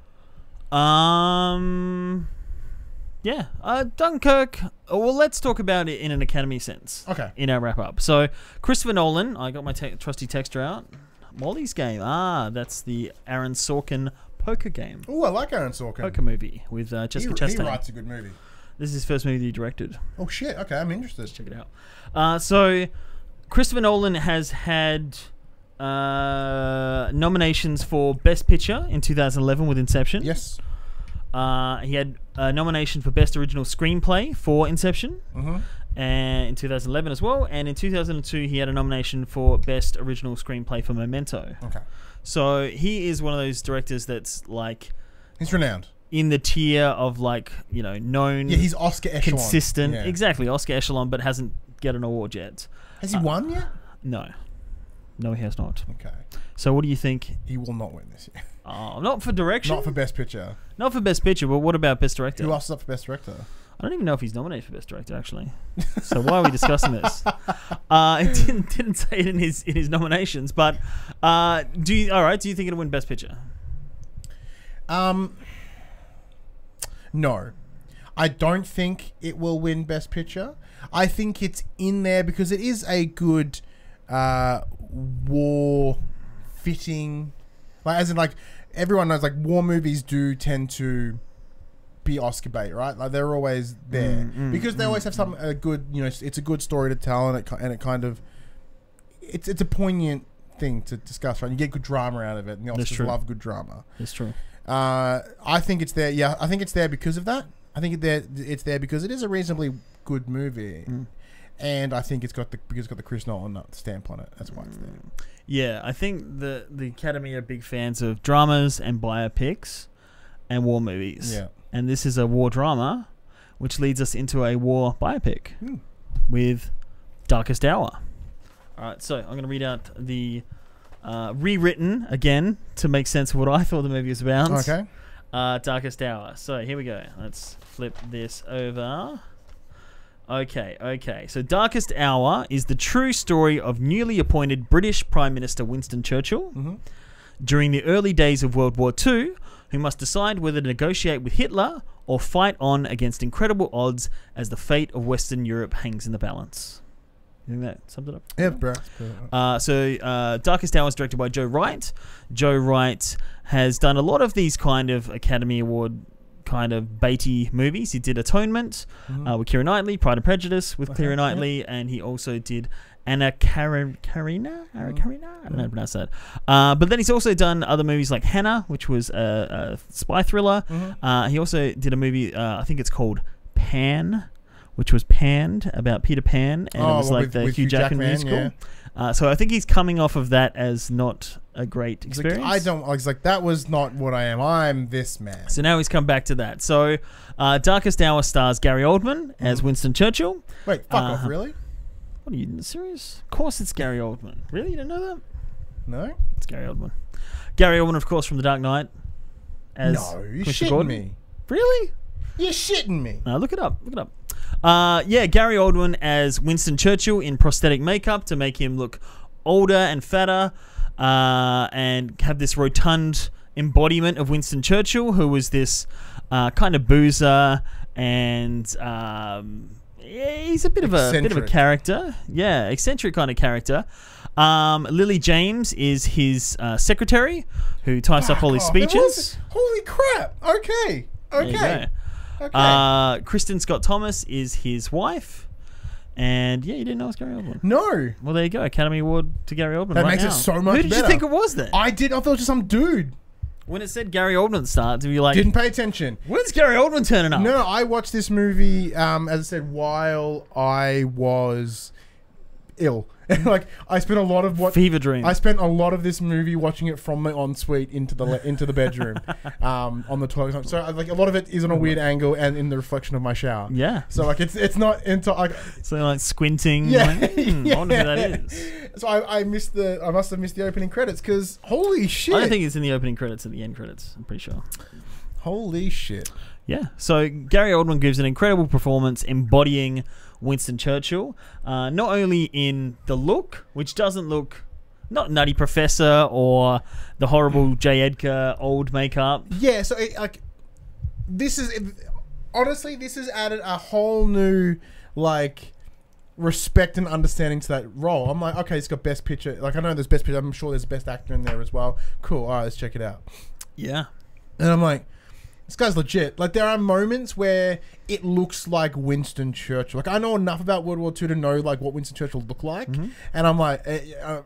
Yeah. Dunkirk, well, let's talk about it in an Academy sense. Okay. In our wrap-up. So, Christopher Nolan, I got my trusty texter out. Molly's Game. That's the Aaron Sorkin poker game. Oh, I like Aaron Sorkin. Poker movie with Jessica Chastain. He writes a good movie. This is his first movie that he directed. Oh, shit. Okay, I'm interested. Let's check it out. So, Christopher Nolan has had nominations for Best Picture in 2011 with Inception. Yes. He had a nomination for Best Original Screenplay for Inception. And in 2011 as well, and in 2002 he had a nomination for Best Original Screenplay for Memento. Okay. So he is one of those directors that's like... He's renowned. in the tier of like, you know, known. Yeah, he's Oscar echelon. Consistent. Yeah. Exactly, Oscar echelon, but hasn't get an award yet. Has he won yet? No. No, he has not. Okay. So what do you think? He will not win this year. Oh, not for direction? Not for Best Picture. Not for Best Picture, but what about Best Director? Who else is up for Best Director? I don't even know if he's nominated for Best Director, actually. So why are we discussing this? It didn't say it in his nominations, but do you think it'll win Best Picture? No. I don't think it will win Best Picture. I think it's in there because it is a good war fitting, like, as in, like, everyone knows, like, war movies do tend to be Oscar bait, right? Like, they're always there because they always have some good, you know, it's a good story to tell, and it kind of, it's a poignant thing to discuss, right? You get good drama out of it, and the Oscars love good drama. That's true. I think it's there. Yeah, I think it's there because of that. I think it's there because it is a reasonably good movie, and I think it's got the Chris Nolan stamp on it. That's why it's there. Yeah, I think the Academy are big fans of dramas and biopics and war movies. Yeah, and this is a war drama, which leads us into a war biopic with Darkest Hour. All right, so I'm going to read out the rewritten again to make sense of what I thought the movie was about. Okay. Darkest Hour. So here we go. Let's flip this over. Okay. So Darkest Hour is the true story of newly appointed British Prime Minister Winston Churchill during the early days of World War II, who must decide whether to negotiate with Hitler or fight on against incredible odds as the fate of Western Europe hangs in the balance. You think that sums it up? Yeah, bro. So Darkest Hour is directed by Joe Wright. Joe Wright has done a lot of these kind of Academy Award kind of baity movies. He did Atonement with Keira Knightley, Pride and Prejudice with Keira Knightley, and he also did Anna Karenina? I don't know how to pronounce that. But then he's also done other movies like Hannah, which was a spy thriller. He also did a movie, I think it's called Pan, which was panned, about Peter Pan, and it was like the Hugh Jackman musical. Yeah. So I think he's coming off of that as not a great experience. I was like, that was not what I am. I'm this man. So now he's come back to that. So Darkest Hour stars Gary Oldman as Winston Churchill. Wait, fuck off, really? What are you serious? Of course it's Gary Oldman. Really? You didn't know that? No? It's Gary Oldman. Gary Oldman, of course, from The Dark Knight. As no, you're shitting me. Really? You're shitting me. No, look it up. Look it up. Yeah, Gary Oldman as Winston Churchill in prosthetic makeup to make him look older and fatter, and have this rotund embodiment of Winston Churchill, who was this kind of boozer, and he's a bit of a character. Yeah, eccentric kind of character. Lily James is his secretary, who types up all his speeches. Holy crap! Okay. Okay. Kristen Scott Thomas is his wife. And yeah, you didn't know it was Gary Oldman. No. Well, there you go. Academy Award to Gary Oldman. That makes it so much better. Who did you think it was then? I thought it was just some dude. When it said Gary Oldman at the start, to be like, didn't pay attention. When's Gary Oldman turning up? No, I watched this movie, as I said, while I was ill. Like, I spent a lot of fever dream. I spent a lot of this movie watching it from my ensuite into the bedroom, on the toilet. So like a lot of it is on a weird angle and in the reflection of my shower. Yeah. So like it's not into like. So like squinting. Yeah. Like, I wonder who that is. So I must have missed the opening credits because holy shit. I don't think it's in the opening credits and the end credits. I'm pretty sure. Holy shit. Yeah. So Gary Oldman gives an incredible performance embodying Winston Churchill, not only in the look, which doesn't look not Nutty Professor or the horrible J. Edgar old makeup. Yeah, so this has added a whole new like respect and understanding to that role. I'm like, okay, it's got best picture. Like I know there's best picture. I'm sure there's best actor in there as well. Cool. All right, let's check it out. Yeah, and I'm like, this guy's legit. Like, there are moments where it looks like Winston Churchill. Like, I know enough about World War II to know, like, what Winston Churchill looked like. And I'm like, it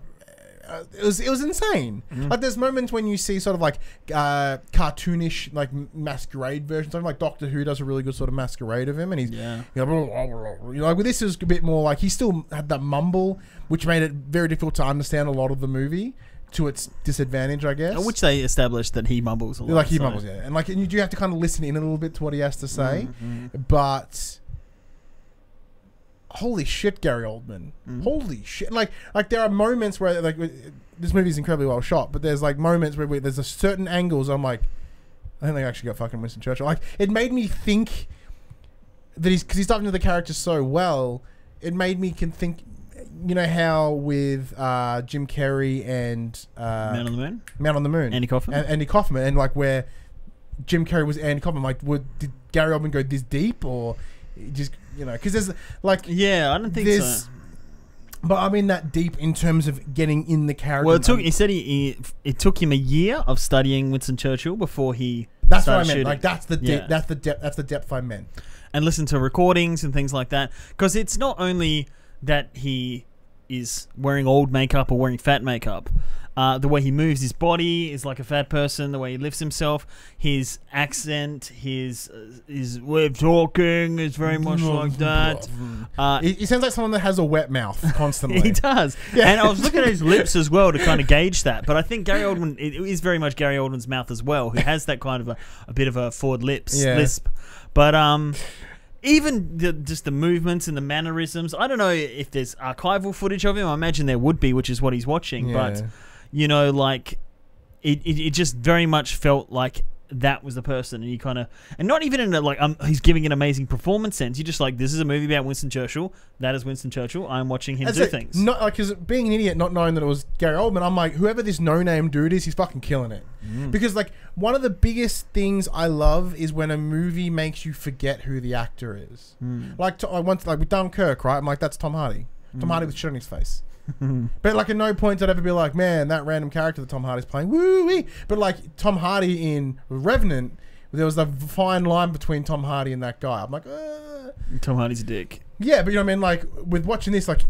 was insane. Like, there's moments when you see sort of, like, cartoonish, like, masquerade versions. Something like Doctor Who does a really good sort of masquerade of him. And he's, you know, like, this is a bit more, like, he still had that mumble, which made it very difficult to understand a lot of the movie. to its disadvantage, I guess. Which they established that he mumbles a lot. Like he mumbles, yeah. And like, and you do have to kind of listen in a little bit to what he has to say. But holy shit, Gary Oldman. Holy shit. Like there are moments where like this movie is incredibly well shot, but there's like moments where there's a certain angles I'm like, I think they actually got fucking Winston Churchill. Like it made me think that because he's diving into the character so well, it made me think. You know how with Jim Carrey and Man on the Moon, Andy Kaufman, and like where Jim Carrey was Andy Kaufman, like did Gary Oldman go this deep, or just because there's like I don't think so. But I mean that deep in terms of getting in the character. Well, he said it took him a year of studying Winston Churchill before he. That's what I meant. Shooting. Like that's the depth. That's the depth I meant. And listen to recordings and things like that, because it's not only that he is wearing old makeup or wearing fat makeup. The way he moves his body is like a fat person. The way he lifts himself, his accent, his way of talking is very much like that. He sounds like someone that has a wet mouth constantly. He does. Yeah. And I was looking at his lips as well to kind of gauge that. But I think Gary Oldman, it is very much Gary Oldman's mouth as well, who has that kind of a bit of a forward lisp. But even just the movements and the mannerisms. I don't know if there's archival footage of him. I imagine there would be, which is what he's watching. Yeah. But, you know, like, it just very much felt like that was the person. And you kind of... And not even in a, like, he's giving an amazing performance sense. You're just like, this is a movie about Winston Churchill. That is Winston Churchill. I'm watching him do things. Not like, because being an idiot, not knowing that it was Gary Oldman, I'm like, whoever this no-name dude is, he's fucking killing it. Because, like, one of the biggest things I love is when a movie makes you forget who the actor is. Like with Dunkirk, right? I'm like, that's Tom Hardy. Tom Hardy with shit on his face. But like at no point did I ever be like, man, that random character that Tom Hardy's playing, woo-wee. But like Tom Hardy in Revenant, there was a fine line between Tom Hardy and that guy. I'm like, Tom Hardy's a dick. Yeah, but you know what I mean? Like with watching this, like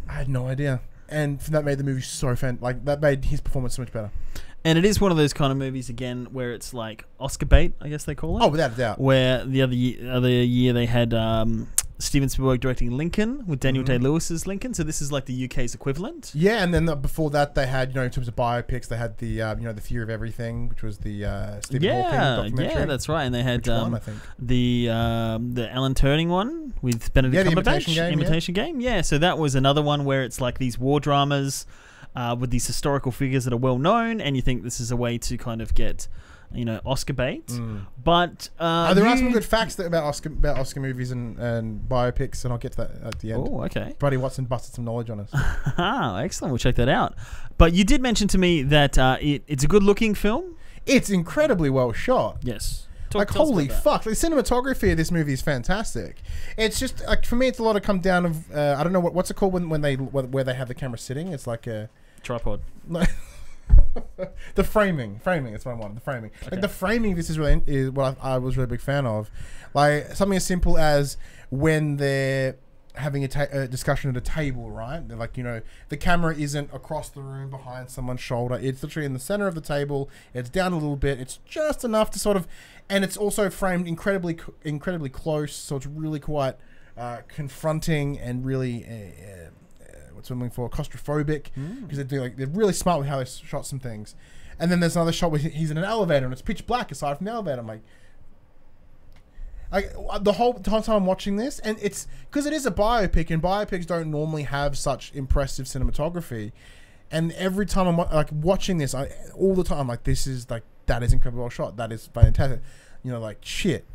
I had no idea. And that made the movie so like that made his performance so much better. And it is one of those kind of movies again where it's like Oscar bait, I guess they call it. Oh, without a doubt. Where the other year they had Steven Spielberg directing Lincoln with Daniel Day-Lewis's Lincoln. So this is like the UK's equivalent. Yeah, and then before that they had, you know, in terms of biopics, they had the you know, The Fear of Everything, which was the Stephen Hawking documentary. Yeah, that's right. And they had one, I think? the Alan Turing one with Benedict Cumberbatch, Imitation Game. Yeah, so that was another one where it's like these war dramas with these historical figures that are well known, and you think this is a way to kind of get, you know, Oscar bait. But there are some good facts about Oscar movies and biopics, and I'll get to that at the end. Oh, okay. Buddy Watson busted some knowledge on us. Excellent. We'll check that out. But you did mention to me that it's a good-looking film. It's incredibly well shot. Yes. Like, holy fuck. The cinematography of this movie is fantastic. It's just, like, for me, it's a lot of come down of, I don't know, what's it called when where they have the camera sitting? It's like a... Tripod. The framing, that's what I want. The framing, okay. Like the framing. This is what I was really big fan of. Like something as simple as when they're having a discussion at a table, right? They're like, you know, the camera isn't across the room behind someone's shoulder. It's literally in the center of the table. It's down a little bit. It's just enough to sort of, and it's also framed incredibly close. So it's really quite confronting and really. What's I'm looking for, claustrophobic, because they're really smart with how they shot some things. And then there's another shot where he's in an elevator and it's pitch black aside from the elevator. I'm like the whole time I'm watching this, and it's because it is a biopic, and biopics don't normally have such impressive cinematography. And every time I'm like watching this, all the time I'm like, this is like, that is incredibly well shot. That is fantastic. You know, like shit.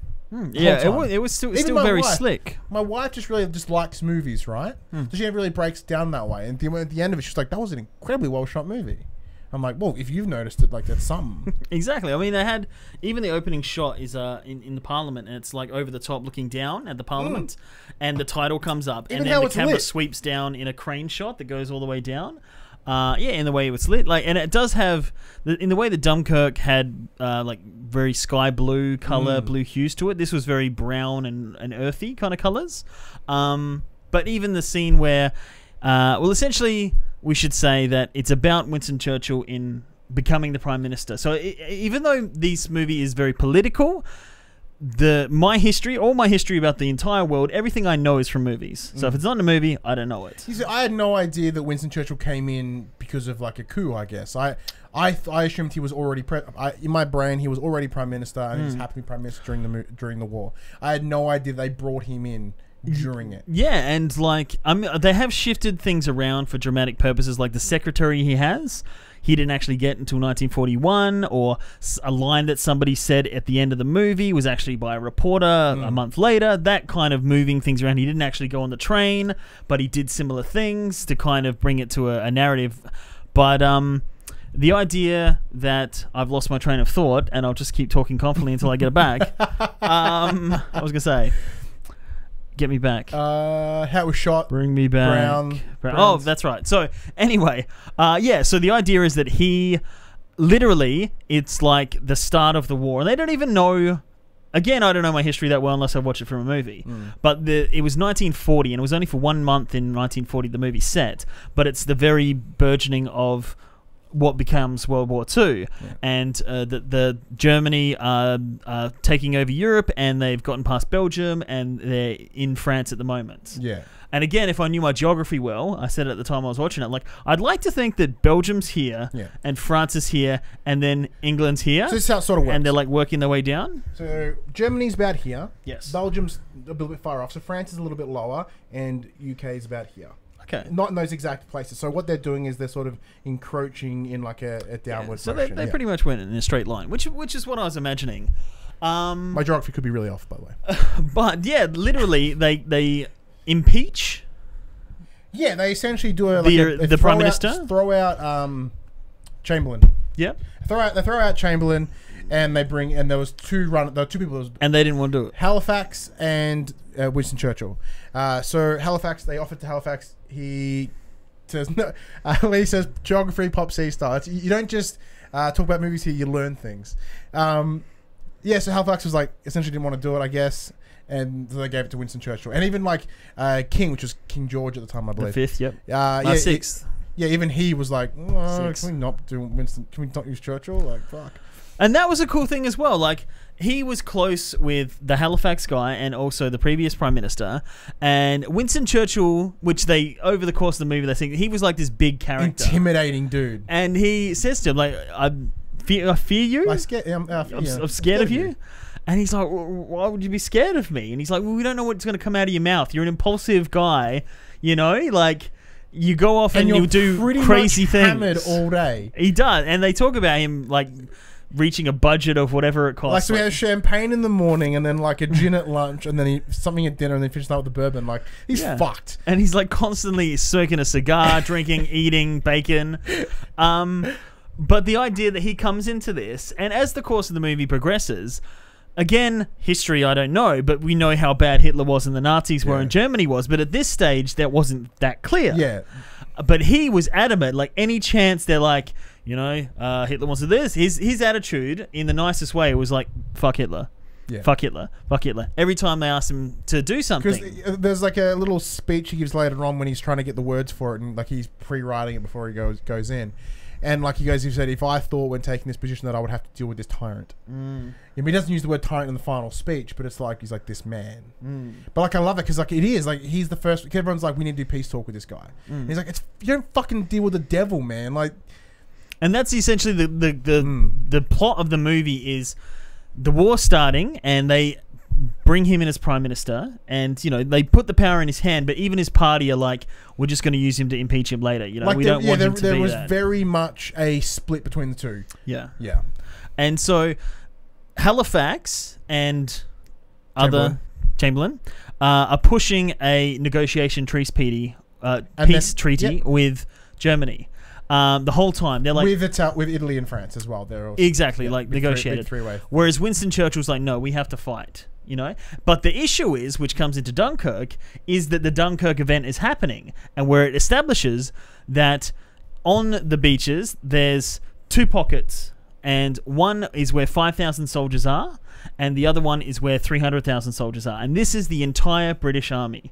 Yeah, it was still very slick. My wife just really likes movies, right? So she never really breaks down that way. And at the end of it, she's like, that was an incredibly well shot movie. I'm like, well, if you've noticed it, like, that's something. Exactly. I mean, they had, even the opening shot is in the Parliament, and it's like over the top looking down at the Parliament, and the title comes up, even and then the camera sweeps down in a crane shot that goes all the way down. In the way it was lit, like, and it does have in the way that Dunkirk had like very sky blue color, blue hues to it. This was very brown and earthy kind of colors. But even the scene where, essentially, we should say that it's about Winston Churchill in becoming the Prime Minister. So even though this movie is very political, my history, all my history about the entire world, everything I know is from movies. So if it's not in a movie, I don't know it. You see, I had no idea that Winston Churchill came in because of like a coup. I guess I assumed he was already in my brain he was already prime minister and he just happened to be prime minister during the war. I had no idea they brought him in during it. Yeah, and like they have shifted things around for dramatic purposes. Like the secretary he has, he didn't actually get until 1941, or a line that somebody said at the end of the movie was actually by a reporter a month later. That kind of moving things around. He didn't actually go on the train, but he did similar things to kind of bring it to a narrative. But the idea that I've lost my train of thought, and I'll just keep talking confidently until I get it back. I was gonna say. Get me back. How it was shot. Bring me back. Oh, that's right. So anyway, yeah. So the idea is that he, literally, it's like the start of the war, and they don't even know. Again, I don't know my history that well unless I watch it from a movie. But it was 1940, and it was only for 1 month in 1940 the movie set. But it's the very burgeoning of what becomes World War II, and the Germany are taking over Europe, and they've gotten past Belgium, and they're in France at the moment. Yeah. And again, if I knew my geography well, I said it at the time I was watching it, like, I'd like to think that Belgium's here, and France is here, and then England's here. So this is how it sort of works. And they're like working their way down. So Germany's about here. Yes. Belgium's a little bit far off. So France is a little bit lower, and UK is about here. Okay. Not in those exact places. So what they're doing is they're sort of encroaching in like a downward so motion. they pretty much went in a straight line, which is what I was imagining. My geography could be really off, by the way. But yeah, literally they impeach. Yeah, they essentially do the prime minister. Throw out Chamberlain. Yep. They throw out Chamberlain, and there was two people. And they didn't want to do it. Halifax and Winston Churchill. So Halifax, they offered to Halifax. He says no. He says geography, PopC style. You don't just talk about movies here. You learn things. Yeah. So Halifax was like essentially didn't want to do it, I guess, and so they gave it to Winston Churchill. And even like King, which was King George at the time, I believe. The 5th. Yep. Yeah. Sixth. Yeah. Even he was like, can we not do Winston? Can we not use Churchill? Like, fuck. And that was a cool thing as well. Like, he was close with the Halifax guy and also the previous Prime Minister. And Winston Churchill, which they, over the course of the movie, they think he was like this big character. Intimidating dude. And he says to him, like, I fear you? I'm scared of you? And he's like, why would you be scared of me? And he's like, well, we don't know what's going to come out of your mouth. You're an impulsive guy, you know? Like, you go off and you do crazy things. Hammered all day. He does. And they talk about him, like, reaching a budget of whatever it costs. Like, so he has champagne in the morning and then like a gin at lunch and then something at dinner and then finishes out with the bourbon. Like, he's fucked. And he's like constantly smoking a cigar, drinking, eating bacon. But the idea that he comes into this, and as the course of the movie progresses, again, history I don't know, but we know how bad Hitler was and the Nazis were and Germany was. But at this stage, that wasn't that clear. Yeah. But he was adamant, like any chance they're like, you know, Hitler wants to do this. His attitude, in the nicest way, was like, fuck Hitler. Yeah. Fuck Hitler. Fuck Hitler. Every time they asked him to do something. Because there's like a little speech he gives later on when he's trying to get the words for it, and like he's pre-writing it before he goes in. And like he said, if I thought when taking this position that I would have to deal with this tyrant. I mean, he doesn't use the word tyrant in the final speech, but it's like, he's like, this man. But like, I love it because like it is, like he's the first, everyone's like, we need to do peace talk with this guy. He's like, you don't fucking deal with the devil, man. Like, and that's essentially the plot of the movie is the war starting, and they bring him in as prime minister, and you know they put the power in his hand, but even his party are like, we're just going to use him to impeach him later. You know, like we don't want him to be there was that. Very much a split between the two. Yeah, yeah. And so Halifax and Chamberlain are pushing a negotiation treaty with Germany. The whole time they're like with Italy and France as well. They're also, exactly like negotiated. Three-way. Whereas Winston Churchill's like, no, we have to fight. You know, but the issue is, which comes into Dunkirk, is that the Dunkirk event is happening, and where it establishes that on the beaches there's two pockets, and one is where 5,000 soldiers are, and the other one is where 300,000 soldiers are, and this is the entire British army,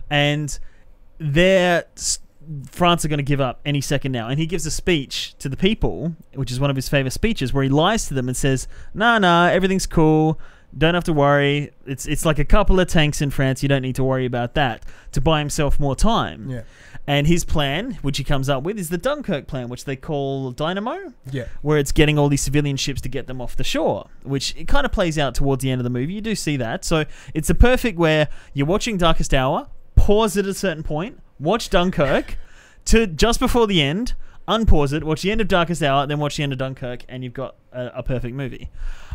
and France are going to give up any second now. And he gives a speech to the people, which is one of his favorite speeches, where he lies to them and says, nah, everything's cool. Don't have to worry. It's like a couple of tanks in France. You don't need to worry about that. To buy himself more time. Yeah. And his plan, which he comes up with, is the Dunkirk plan, which they call Dynamo. Yeah. Where it's getting all these civilian ships to get them off the shore, which it kind of plays out towards the end of the movie. You do see that. So it's a perfect where you're watching Darkest Hour, pause at a certain point, watch Dunkirk, to just before the end, unpause it, watch the end of Darkest Hour, then watch the end of Dunkirk, and you've got a perfect movie.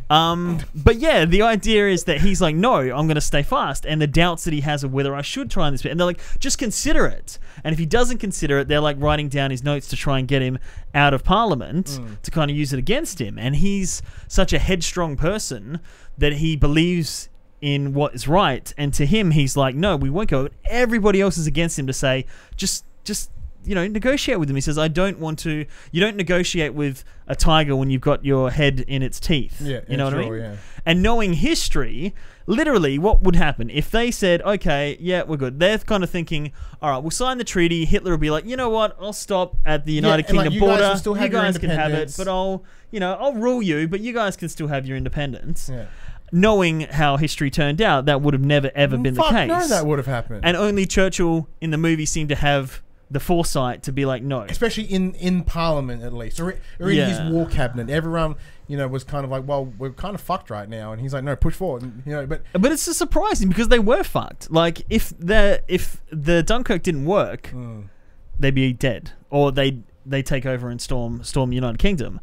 But yeah, the idea is that he's like, no, I'm going to stay fast. And the doubts that he has of whether I should try this. And they're like, just consider it. And if he doesn't consider it, they're like writing down his notes to try and get him out of Parliament to kind of use it against him. And he's such a headstrong person that he believes in what is right. And to him, he's like, no, we won't go. Everybody else is against him to say, just negotiate with him. He says, I don't want to. You don't negotiate with a tiger when you've got your head in its teeth. Yeah, you know what I mean? Yeah. And knowing history, literally, what would happen if they said, okay, yeah, we're good? They're kind of thinking, all right, we'll sign the treaty. Hitler will be like, you know what? I'll stop at the United Kingdom border. You guys can have it, but I'll rule you. But you guys can still have your independence. Yeah. Knowing how history turned out, that would have never ever been the case. No, that would have happened. And only Churchill in the movie seemed to have the foresight to be like, no. Especially in Parliament, at least. Or in his war cabinet. Everyone, was kind of like, well, we're kind of fucked right now. And he's like, no, push forward. And, but it's just surprising because they were fucked. Like, if the Dunkirk didn't work, they'd be dead. Or they take over and storm the United Kingdom.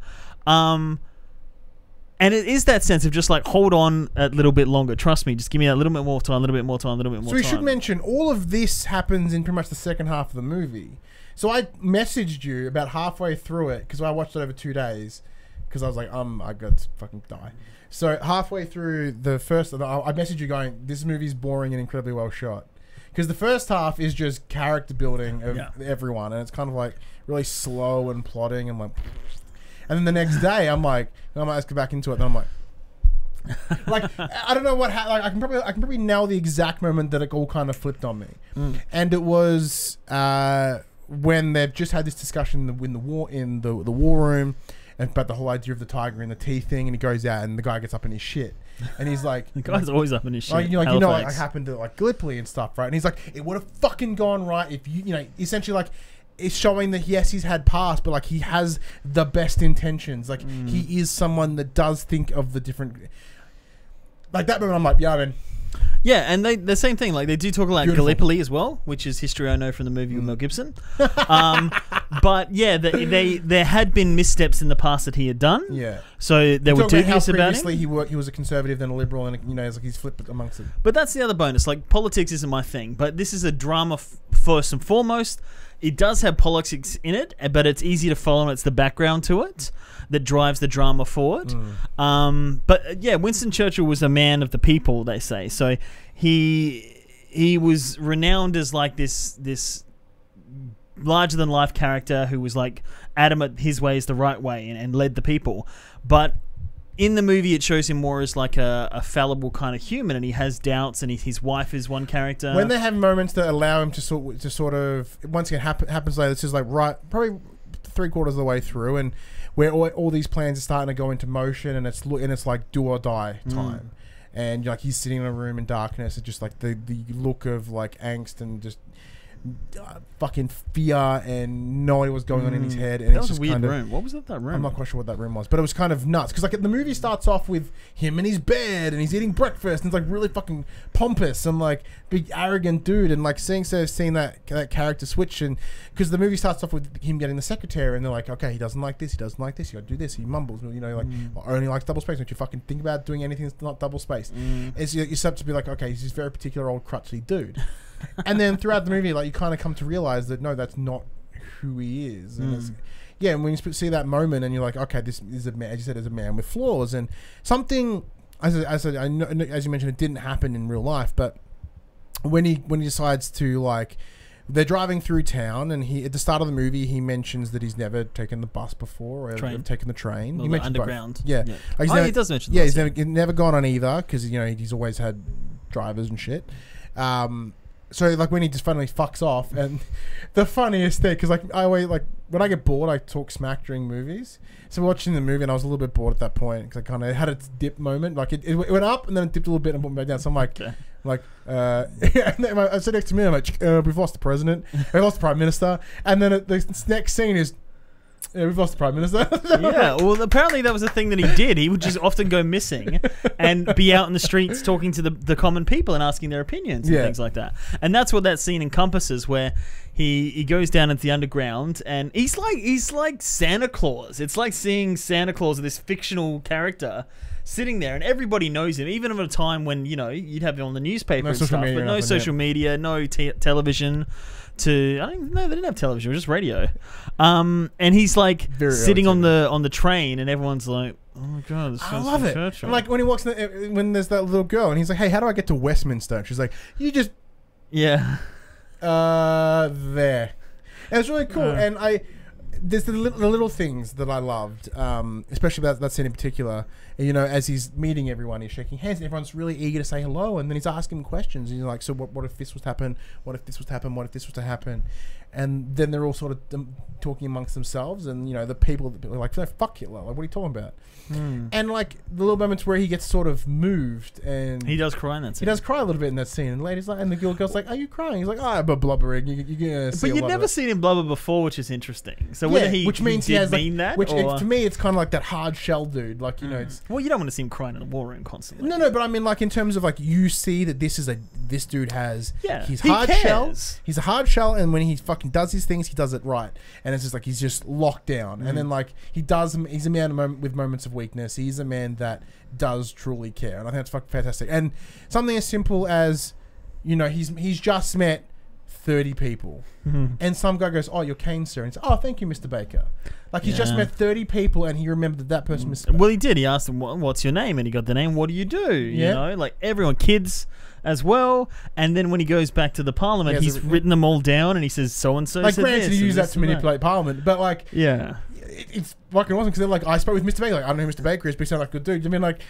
And it is that sense of just like, hold on a little bit longer. Trust me. Just give me a little bit more time, a little bit more time, a little bit more time. So we should mention, all of this happens in pretty much the second half of the movie. So I messaged you about halfway through it, because I watched it over 2 days, because I was like, I got to fucking die. So halfway through the first, I messaged you going, this movie's boring and incredibly well shot. Because the first half is just character building of everyone, and it's kind of like really slow and plotting and like... And then the next day, I'm like, I might go back into it. And I'm like, I don't know what. Like, I can probably nail the exact moment that it all kind of flipped on me. And it was when they've just had this discussion in the war room, and about the whole idea of the tiger and the teeth thing. And he goes out, and the guy gets up in his shit, and he's like, the guy's always up in his shit. I happened to like Gallipoli and stuff, right? And he's like, it would have fucking gone right if essentially like. It's showing that yes, he's had past, but like he has the best intentions. Like he is someone that does think of the different. Like that moment, I'm like, yeah, man. Yeah, and the same thing. Like they do talk about Gallipoli as well, which is history I know from the movie with Mel Gibson. But yeah, there had been missteps in the past that he had done. Yeah. So they were dubious about him. Previously, he was a conservative, then a liberal, and it's like he's flipped amongst it. But that's the other bonus. Like politics isn't my thing, but this is a drama first and foremost. It does have politics in it, but it's easy to follow, and it's the background to it that drives the drama forward. But yeah, Winston Churchill was a man of the people, they say. So he was renowned as like this larger-than-life character who was like adamant his way is the right way and led the people. But in the movie, it shows him more as like a fallible kind of human, and he has doubts, and his wife is one character. When they have moments that allow him to sort of once again happens later, this is like probably 3/4 of the way through, and where all these plans are starting to go into motion, and it's like do or die time, and like he's sitting in a room in darkness, and just like the look of like angst and just fucking fear and knowing what's going on in his head. And that was a weird room. What was that room? I'm not quite sure what that room was, but it was kind of nuts because like the movie starts off with him in his bed and he's eating breakfast and it's like really fucking pompous and like big arrogant dude, and like seeing that character switch, and because the movie starts off with him getting the secretary and they're like, okay, he doesn't like this, you gotta do this, he mumbles, like only likes double space, don't you fucking think about doing anything that's not double space. It's you start to be like, okay, he's this very particular old crutchy dude. And then throughout the movie, like you kind of come to realize that no, that's not who he is. And and when you see that moment, and you're like, okay, this is a man, as you said, is a man with flaws, and something. As I know, as you mentioned, it didn't happen in real life, but when he decides to like, they're driving through town, and he at the start of the movie he mentions that he's never taken the bus before or taken the train. Well, he mentioned underground. Both. Yeah. Like he does mention. Yeah, he's never gone on either because he's always had drivers and shit. So like when he just finally fucks off, and the funniest thing, because like I always like when I get bored, I talk smack during movies. So watching the movie, and I was a little bit bored at that point because I kind of had its dip moment. Like it went up and then it dipped a little bit and went back down. So I'm like, and then I sit next to me. I'm like, we've lost the president, we've lost the prime minister, and then the next scene is. Yeah, we've lost the prime minister. Yeah, well, apparently that was a thing that he did. He would just often go missing and be out in the streets talking to the common people and asking their opinions and things like that. And that's what that scene encompasses, where he goes down into the underground and he's like Santa Claus. It's like seeing Santa Claus, this fictional character, sitting there, and everybody knows him, even at a time when you'd have him on the newspaper and stuff, but no social media, no television. I don't even know, they didn't have television, it was just radio. And he's like sitting on the train, and everyone's like, "Oh my god, this is Winston Churchill." And like when he walks when there's that little girl, and he's like, "Hey, how do I get to Westminster?" And she's like, "You just there." And it's really cool, and there's the little things that I loved, especially about that scene in particular. As he's meeting everyone, he's shaking hands, and everyone's really eager to say hello, and then he's asking him questions. And he's like, "So what if this was to happen? What if this was to happen? What if this was to happen?" And then they're all sort of talking amongst themselves, and the people that are like, "No, fuck Hitler! Like, what are you talking about?" And like the little moments where he gets sort of moved, and he does cry in that scene. He does cry a little bit in that scene, and the lady's like, and the girl's like, "Are you crying?" He's like, "But blubbering." But you've never seen him blubber before, which is interesting. So whether which means he has mean that, which to me it's kind of like that hard shell dude, like it's. Well, you don't want to see him crying in a war room constantly. No, but I mean, like in terms of like you see that this dude has he's he hard cares. shell. He's a hard shell, and when he fucking does his things, he does it right, and it's just like he's just locked down, and then like he's a man with moments of weakness. He's a man that does truly care, and I think that's fucking fantastic. And something as simple as he's just met 30 people, and some guy goes, "Oh, you're Kane, sir," and he's like, "Oh, thank you, Mr. Baker." Like he's just met 30 people, and he remembered that person. Mr. Baker. Well, he did. He asked him, "What's your name?" And he got the name. "What do you do?" Like everyone, kids as well. And then when he goes back to the Parliament, he's written them all down, and he says, "So and so." Like, granted, he used that to manipulate Parliament, but like, it's fucking awesome because they're like, "I spoke with Mr. Baker." Like, I don't know who Mr. Baker is, but he sounds like a good dude. I mean, like,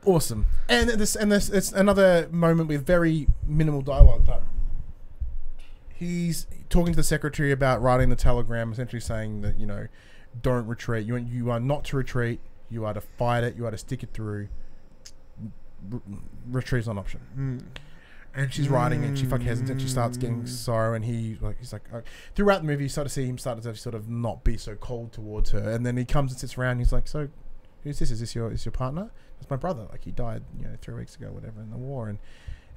awesome. And this it's another moment with very minimal dialogue, but he's talking to the secretary about writing the telegram, essentially saying that don't retreat. You are not to retreat. You are to fight it. You are to stick it through. Retreat's not an option. And she's writing it. She fucking hesitates. She starts getting sorrow, and he's like, throughout the movie, you start to see him start to sort of not be so cold towards her. And then he comes and sits around. And he's like, "So, who's this? Is this your partner?" "That's my brother. Like he died, 3 weeks ago, whatever, in the war." And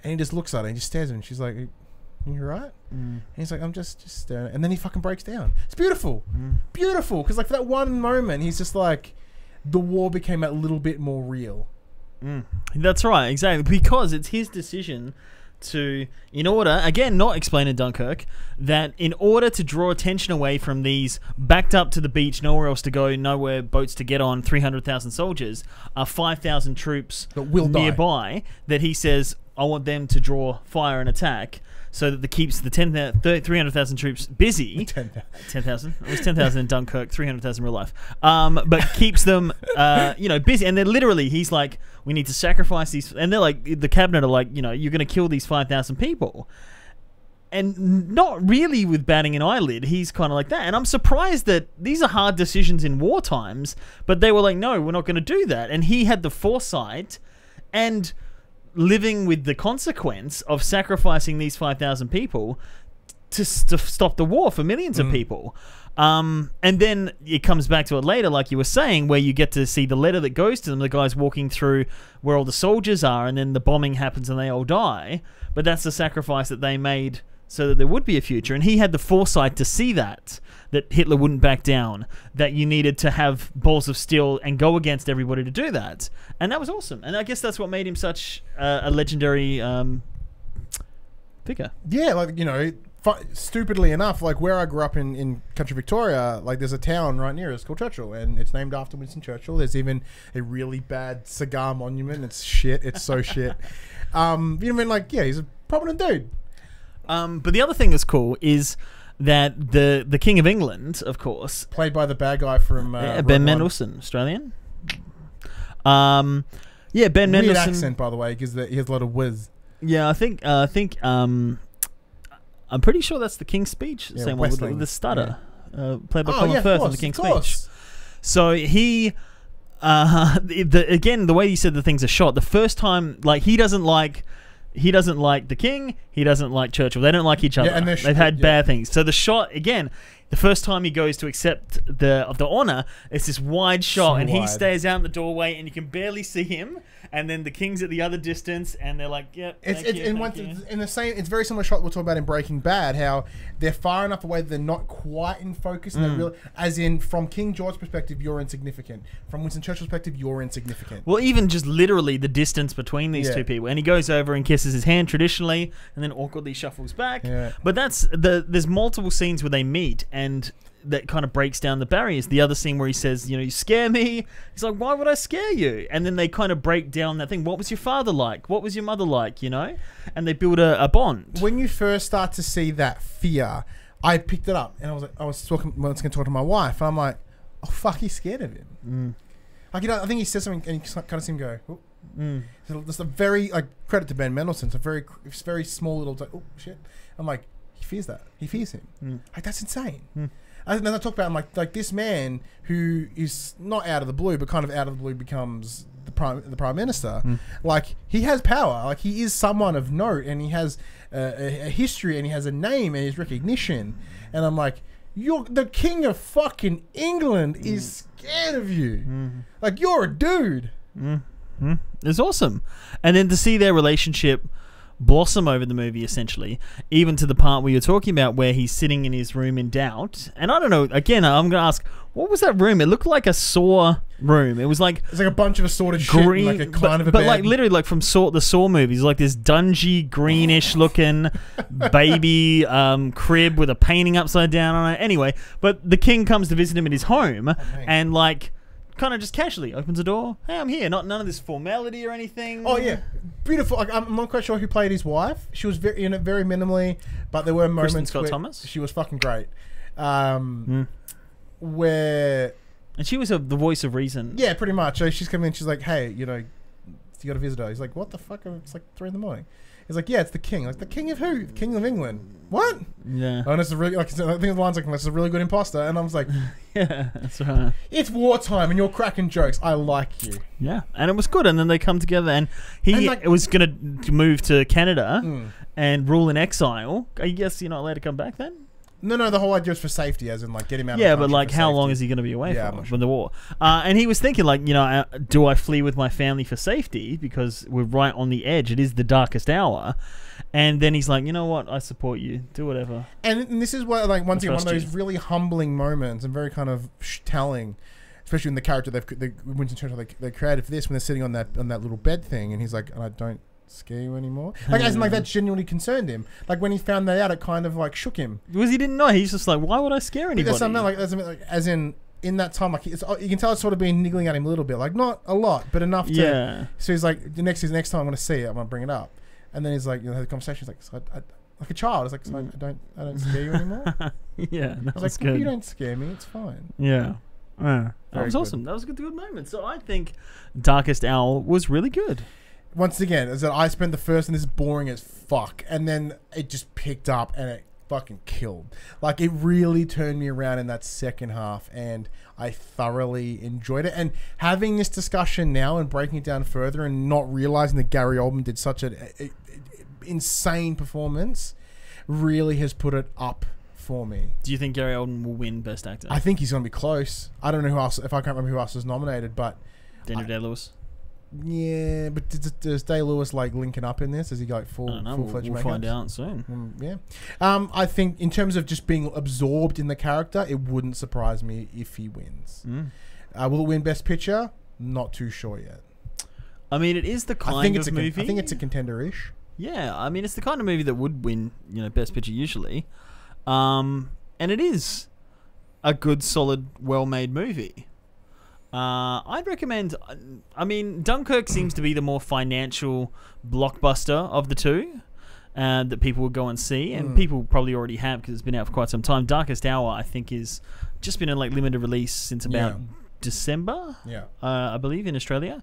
he just looks at her and just stares at her. And she's like, "You right?" And he's like, "I'm just staring." And then he fucking breaks down. It's beautiful, beautiful. Because like for that one moment, he's just like, the war became a little bit more real. That's right, exactly. Because it's his decision to, in order, again, not explain in Dunkirk, that in order to draw attention away from these backed up to the beach, nowhere else to go, nowhere boats to get on, 300,000 soldiers, 5,000 troops that will nearby, that he says, "I want them to draw fire and attack," so that keeps the 300,000 troops busy. 10,000. It was 10,000 in Dunkirk, 300,000 in real life. But keeps them, busy. And then literally, he's like, "We need to sacrifice these." And they're like, the cabinet are like, "You're going to kill these 5,000 people." And not really with batting an eyelid. He's kind of like that. And I'm surprised that these are hard decisions in war times, but they were like, "No, we're not going to do that." And he had the foresight and living with the consequence of sacrificing these 5,000 people to stop the war for millions of people. And then it comes back to it later, like you were saying, where you get to see the letter that goes to them. The guy's walking through where all the soldiers are, and then the bombing happens and they all die. But that's the sacrifice that they made so that there would be a future. And he had the foresight to see that Hitler wouldn't back down, that you needed to have balls of steel and go against everybody to do that. And that was awesome. And I guess that's what made him such a legendary figure. Yeah, like, stupidly enough, like where I grew up in country Victoria, like there's a town right near us called Churchill, and it's named after Winston Churchill. There's even a really bad cigar monument. It's shit. It's so shit. He's a prominent dude. But the other thing that's cool is that the King of England, of course, played by the bad guy from Ben Mendelsohn, Australian. Ben Mendelsohn. Weird accent, by the way, because he has a lot of whiz. Yeah, I think I'm pretty sure that's the King's Speech. Yeah, Same one with the stutter. Played by Colin Firth in the King's Speech. So he... again, the way you said the things are shot, the first time, like, he doesn't like the king, he doesn't like Churchill. They don't like each other. And they've had bad things. So the shot, again, the first time he goes to accept the honor, it's this wide shot, and he stays out in the doorway, and you can barely see him. And then the king's at the other distance, and they're like, "Yep." It's in the same. It's very similar shot we'll talk about in Breaking Bad. How they're far enough away that they're not quite in focus, and they're really, as in from King George's perspective, you're insignificant. From Winston Churchill's perspective, you're insignificant. Well, even just literally the distance between these two people, and he goes over and kisses his hand traditionally, and then awkwardly shuffles back. Yeah. But there's multiple scenes where they meet, and that kind of breaks down the barriers. The other scene where he says, you scare me. He's like, why would I scare you? And then they kind of break down that thing. What was your father like? What was your mother like? And they build a bond. When you first start to see that fear, I picked it up, and I was going to talk to my wife, and I'm like, oh fuck, he's scared of him. Like, I think he says something, and you kind of see him go, oh. So there's a very, credit to Ben Mendelsohn. It's a very small little, oh shit. I'm like, he fears that. He fears him. Like, that's insane. And then I talk about him like this man who is not out of the blue, but kind of out of the blue becomes the prime minister. Like, he has power. Like, he is someone of note, and he has a history, and he has a name, and his recognition. And I'm like, you're the king of fucking England is scared of you. Like, you're a dude. It's awesome. And then to see their relationship blossom over the movie, essentially, even to the part where you're talking about where he's sitting in his room in doubt. And I don't know, again, I'm going to ask, what was that room? It looked like a Saw room. It was like... It's like a bunch of assorted green, shit, like a kind of a But like, literally, like from the Saw movies, like this dungy, greenish looking baby crib with a painting upside down on it. Anyway, but the king comes to visit him in his home, and like... kind of just casually opens the door. Hey, I'm here. None of this formality or anything. Oh yeah, beautiful. Like, I'm not quite sure who played his wife. She was very minimally, but there were moments. Kristen Scott Thomas. She was fucking great. Where and she was the voice of reason. Yeah, pretty much. So she's coming in. She's like, hey, you got a visitor. He's like, what the fuck? It's like 3 a.m. He's like, yeah, it's the king. Like, the king of who? The king of England. What? Yeah. And it's a really, I think the line's like, this is a really good imposter. And I was like, yeah, that's right. It's wartime and you're cracking jokes. I like you. Yeah, and it was good. And then they come together, and he was going to move to Canada and rule in exile. I guess you're not allowed to come back then? No, the whole idea is for safety, as in, like, get him out of the country. Yeah, but, like, how long is he going to be away from the war? And he was thinking, like, do I flee with my family for safety? Because we're right on the edge. It is the darkest hour. And then he's like, you know what? I support you. Do whatever. And this is what, like, once again, one of those really humbling moments and very kind of telling, especially in the character Winston Churchill they created for this, when they're sitting on that little bed thing, and he's like, I don't scare you anymore. Like, as in, like, that genuinely concerned him. Like, when he found that out, it kind of, like, shook him. Because he didn't know. He's just like, why would I scare anybody? That's something like, as in that time, like, you can tell it's sort of been niggling at him a little bit. Like, not a lot, but enough to... Yeah. So he's like, the next time I'm going to see it, I'm going to bring it up. And then he's like, have the conversation. He's like, so like a child. It's like, so I don't scare you anymore. Yeah, I was like, good. You don't scare me. It's fine. Yeah. That was awesome. That was a good moment. So I think Darkest Hour was really good. Once again, as I spent the first, and this is boring as fuck, and then it just picked up and it fucking killed. Like, it really turned me around in that second half, and I thoroughly enjoyed it. And having this discussion now and breaking it down further, and not realizing that Gary Oldman did such an insane performance, really has put it up for me. Do you think Gary Oldman will win Best Actor? I think he's going to be close. I don't know who else, if I can't remember who else was nominated, but Daniel Day-Lewis. Yeah, but does Day-Lewis, like, linking up in this? Is he like full-fledged We'll find out soon. Yeah. I think in terms of just being absorbed in the character, it wouldn't surprise me if he wins. Will it win Best Picture? Not too sure yet. I mean, it is the kind of movie. I think it's a contender-ish. Yeah, I mean, it's the kind of movie that would win, Best Picture usually. And it is a good, solid, well-made movie. I'd recommend... I mean, Dunkirk seems to be the more financial blockbuster of the two that people would go and see, and people probably already have because it's been out for quite some time. Darkest Hour, I think, is just been in, like, limited release since about December, I believe, in Australia.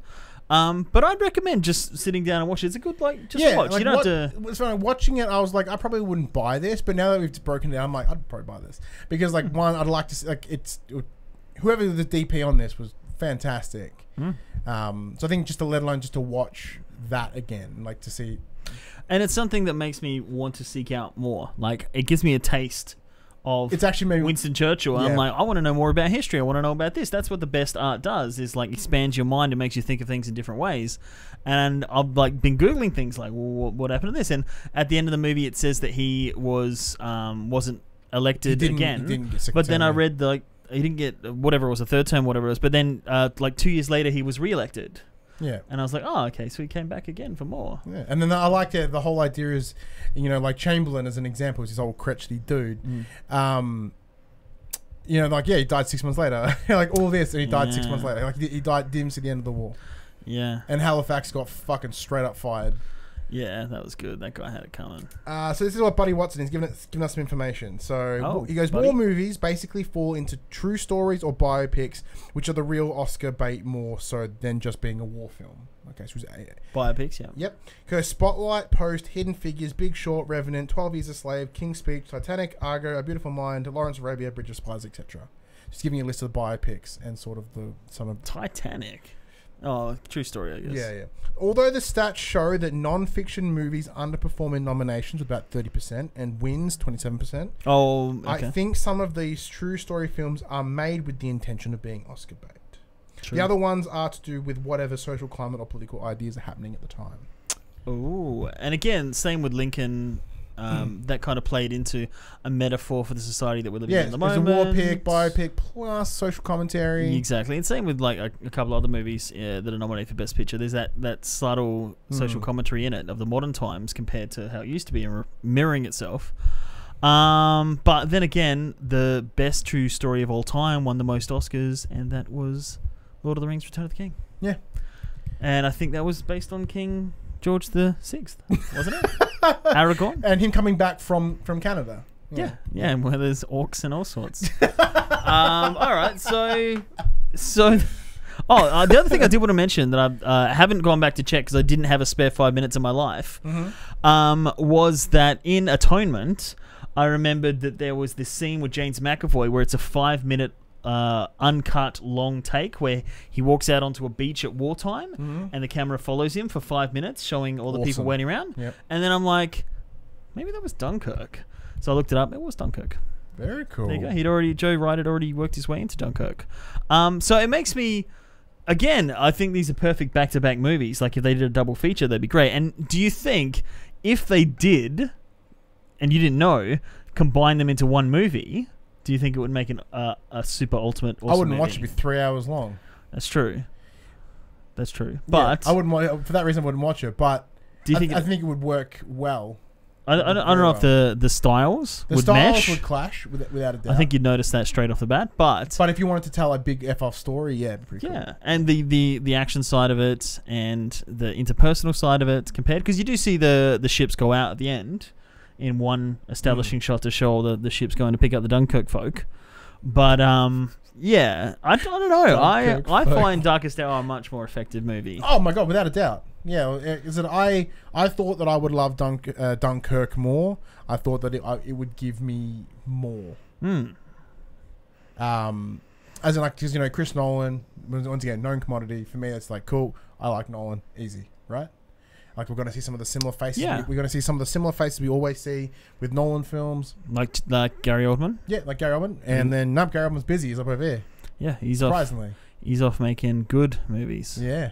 But I'd recommend just sitting down and watch it. It's a good watch. Like, you don't have to. It's funny, watching it, I was like, I probably wouldn't buy this, but now that we've broken it down, I'm like, I'd probably buy this because like one, I'd like to see, like whoever the DP on this was fantastic. So I think just to let alone just to watch that again, like to see. And it's something that makes me want to seek out more. Like it gives me a taste of it's actually maybe Winston Churchill. I'm like, I want to know more about history. I want to know about this. That's what the best art does, is like expands your mind and makes you think of things in different ways. And I've like been Googling things like, well, what happened to this? And at the end of the movie, it says that he wasn't elected again. He didn't get, but then I read he didn't get whatever it was, a third term, whatever it was. But then like 2 years later, he was re-elected. Yeah. And I was like, oh, okay, so he came back again for more. Yeah. And then I like the whole idea is, like Chamberlain as an example is this old crotchety dude. Like, he died 6 months later. Like all this, and he died 6 months later. Like he died, didn't see the end of the war. Yeah. And Halifax got fucking straight up fired. Yeah, that was good. That guy had it coming. So this is what Buddy Watson is giving us some information. So he goes, war movies basically fall into true stories or biopics, which are the real Oscar bait more so than just being a war film. Okay, so biopics, yeah. Yep. Okay, Spotlight, Post, Hidden Figures, Big Short, Revenant, 12 Years a Slave, King's Speech, Titanic, Argo, A Beautiful Mind, Lawrence of Arabia, Bridge of Spies, etc. Just giving you a list of the biopics and sort of some of Titanic. Oh, true story, I guess. Yeah. Although the stats show that non-fiction movies underperform in nominations about 30% and wins 27%. Oh, okay. I think some of these true story films are made with the intention of being Oscar bait. True. The other ones are to do with whatever social climate or political ideas are happening at the time. Oh, and again, same with Lincoln. That kind of played into a metaphor for the society that we're living in at the moment. Yeah, it's a war pick, biopic, plus social commentary. Exactly. And same with like a couple other movies that are nominated for Best Picture. There's that subtle social commentary in it of the modern times compared to how it used to be and mirroring itself. But then again, the best true story of all time won the most Oscars, and that was Lord of the Rings: Return of the King. Yeah. And I think that was based on King George the Sixth, wasn't it? Aragorn. And him coming back from Canada. Yeah, and where there's orcs and all sorts. All right, so the other thing I did want to mention that I haven't gone back to check because I didn't have a spare 5 minutes in my life, was that in Atonement, I remembered that there was this scene with James McAvoy where it's a 5-minute uncut long take where he walks out onto a beach at wartime and the camera follows him for 5 minutes showing all the people waiting around. And then I'm like, maybe that was Dunkirk. So I looked it up. It was Dunkirk. Very cool. There you go. Joe Wright had already worked his way into Dunkirk. So it makes me, again, I think these are perfect back-to-back movies. Like if they did a double feature, that'd be great. And do you think if they did, and you didn't know, combine them into one movie, do you think it would make a super ultimate awesome I wouldn't movie? watch it. It'd be 3 hours long. That's true. But I wouldn't. For that reason, I wouldn't watch it. But do you think I think it would work well. I don't know if the styles would mesh. Would clash without a doubt. I think you'd notice that straight off the bat. But if you wanted to tell a big F-off story, yeah, it'd be pretty cool. And the action side of it and the interpersonal side of it compared, because you do see the ships go out at the end in one establishing shot to show all the ships going to pick up the Dunkirk folk. But yeah, I don't know. I find Darkest Hour a much more effective movie. Oh my god, without a doubt. Yeah, is it? I thought that I would love Dunkirk more. I thought that it would give me more. As in, like, because Chris Nolan, once again, known commodity for me. It's like cool. I like Nolan, easy, right? Like we're going to see some of the similar faces. Yeah. We're going to see some of the similar faces we always see with Nolan films. Like Gary Oldman. Yeah, like Gary Oldman. And then Gary Oldman's busy. He's up over here. Yeah, he's surprisingly. He's off making good movies. Yeah.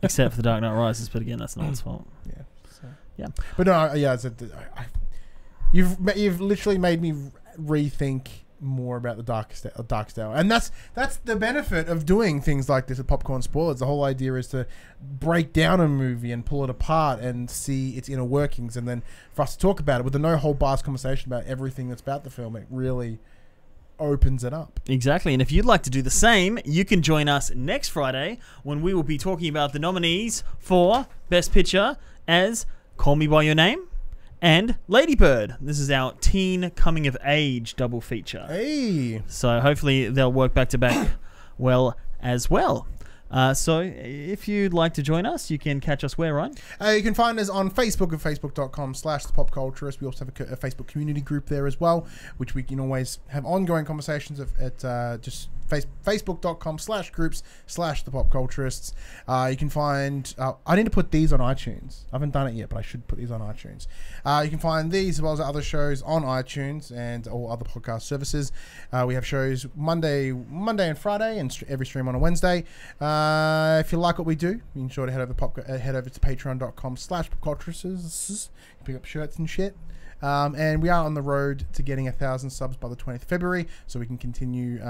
Except for The Dark Knight Rises, but again, that's not his fault. Yeah. So. Yeah. But no, yeah, you've literally made me rethink more about the Darkest Hour, and that's the benefit of doing things like this at Popcorn Spoilers. The whole idea is to break down a movie and pull it apart and see its inner workings, and then for us to talk about it with a no hold bars conversation about everything that's about the film. It really opens it up. Exactly. And if you'd like to do the same, you can join us next Friday when we will be talking about the nominees for Best Picture as Call Me By Your Name and Lady Bird. This is our teen coming of age double feature. Hey. So hopefully they'll work back to back well as well. So if you'd like to join us, you can catch us where, Ryan? You can find us on Facebook at facebook.com/thepopculturist. We also have a Facebook community group there as well, which we can always have ongoing conversations at just facebook.com/groups/thepopculturists. You can find... I need to put these on iTunes. I haven't done it yet, but I should put these on iTunes. You can find these as well as other shows on iTunes and all other podcast services. We have shows Monday and Friday, and every stream on a Wednesday. If you like what we do, be sure to head over to patreon.com/popculturists. Pick up shirts and shit. And we are on the road to getting 1,000 subs by the 20th of February, so we can continue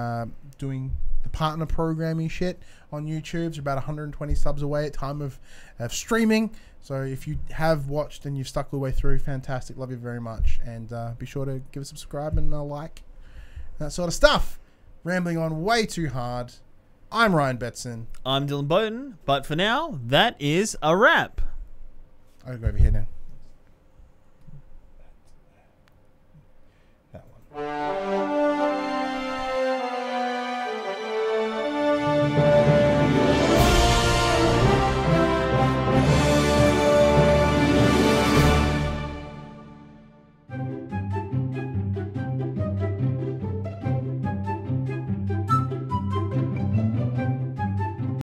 doing the partner programming shit on YouTube. It's about 120 subs away at time of streaming. So if you have watched and you've stuck all the way through, fantastic. Love you very much. And be sure to give us a subscribe and a like. That sort of stuff. Rambling on way too hard. I'm Ryan Betson. I'm Dylan Bowden. But for now, that is a wrap. I'll go over here now.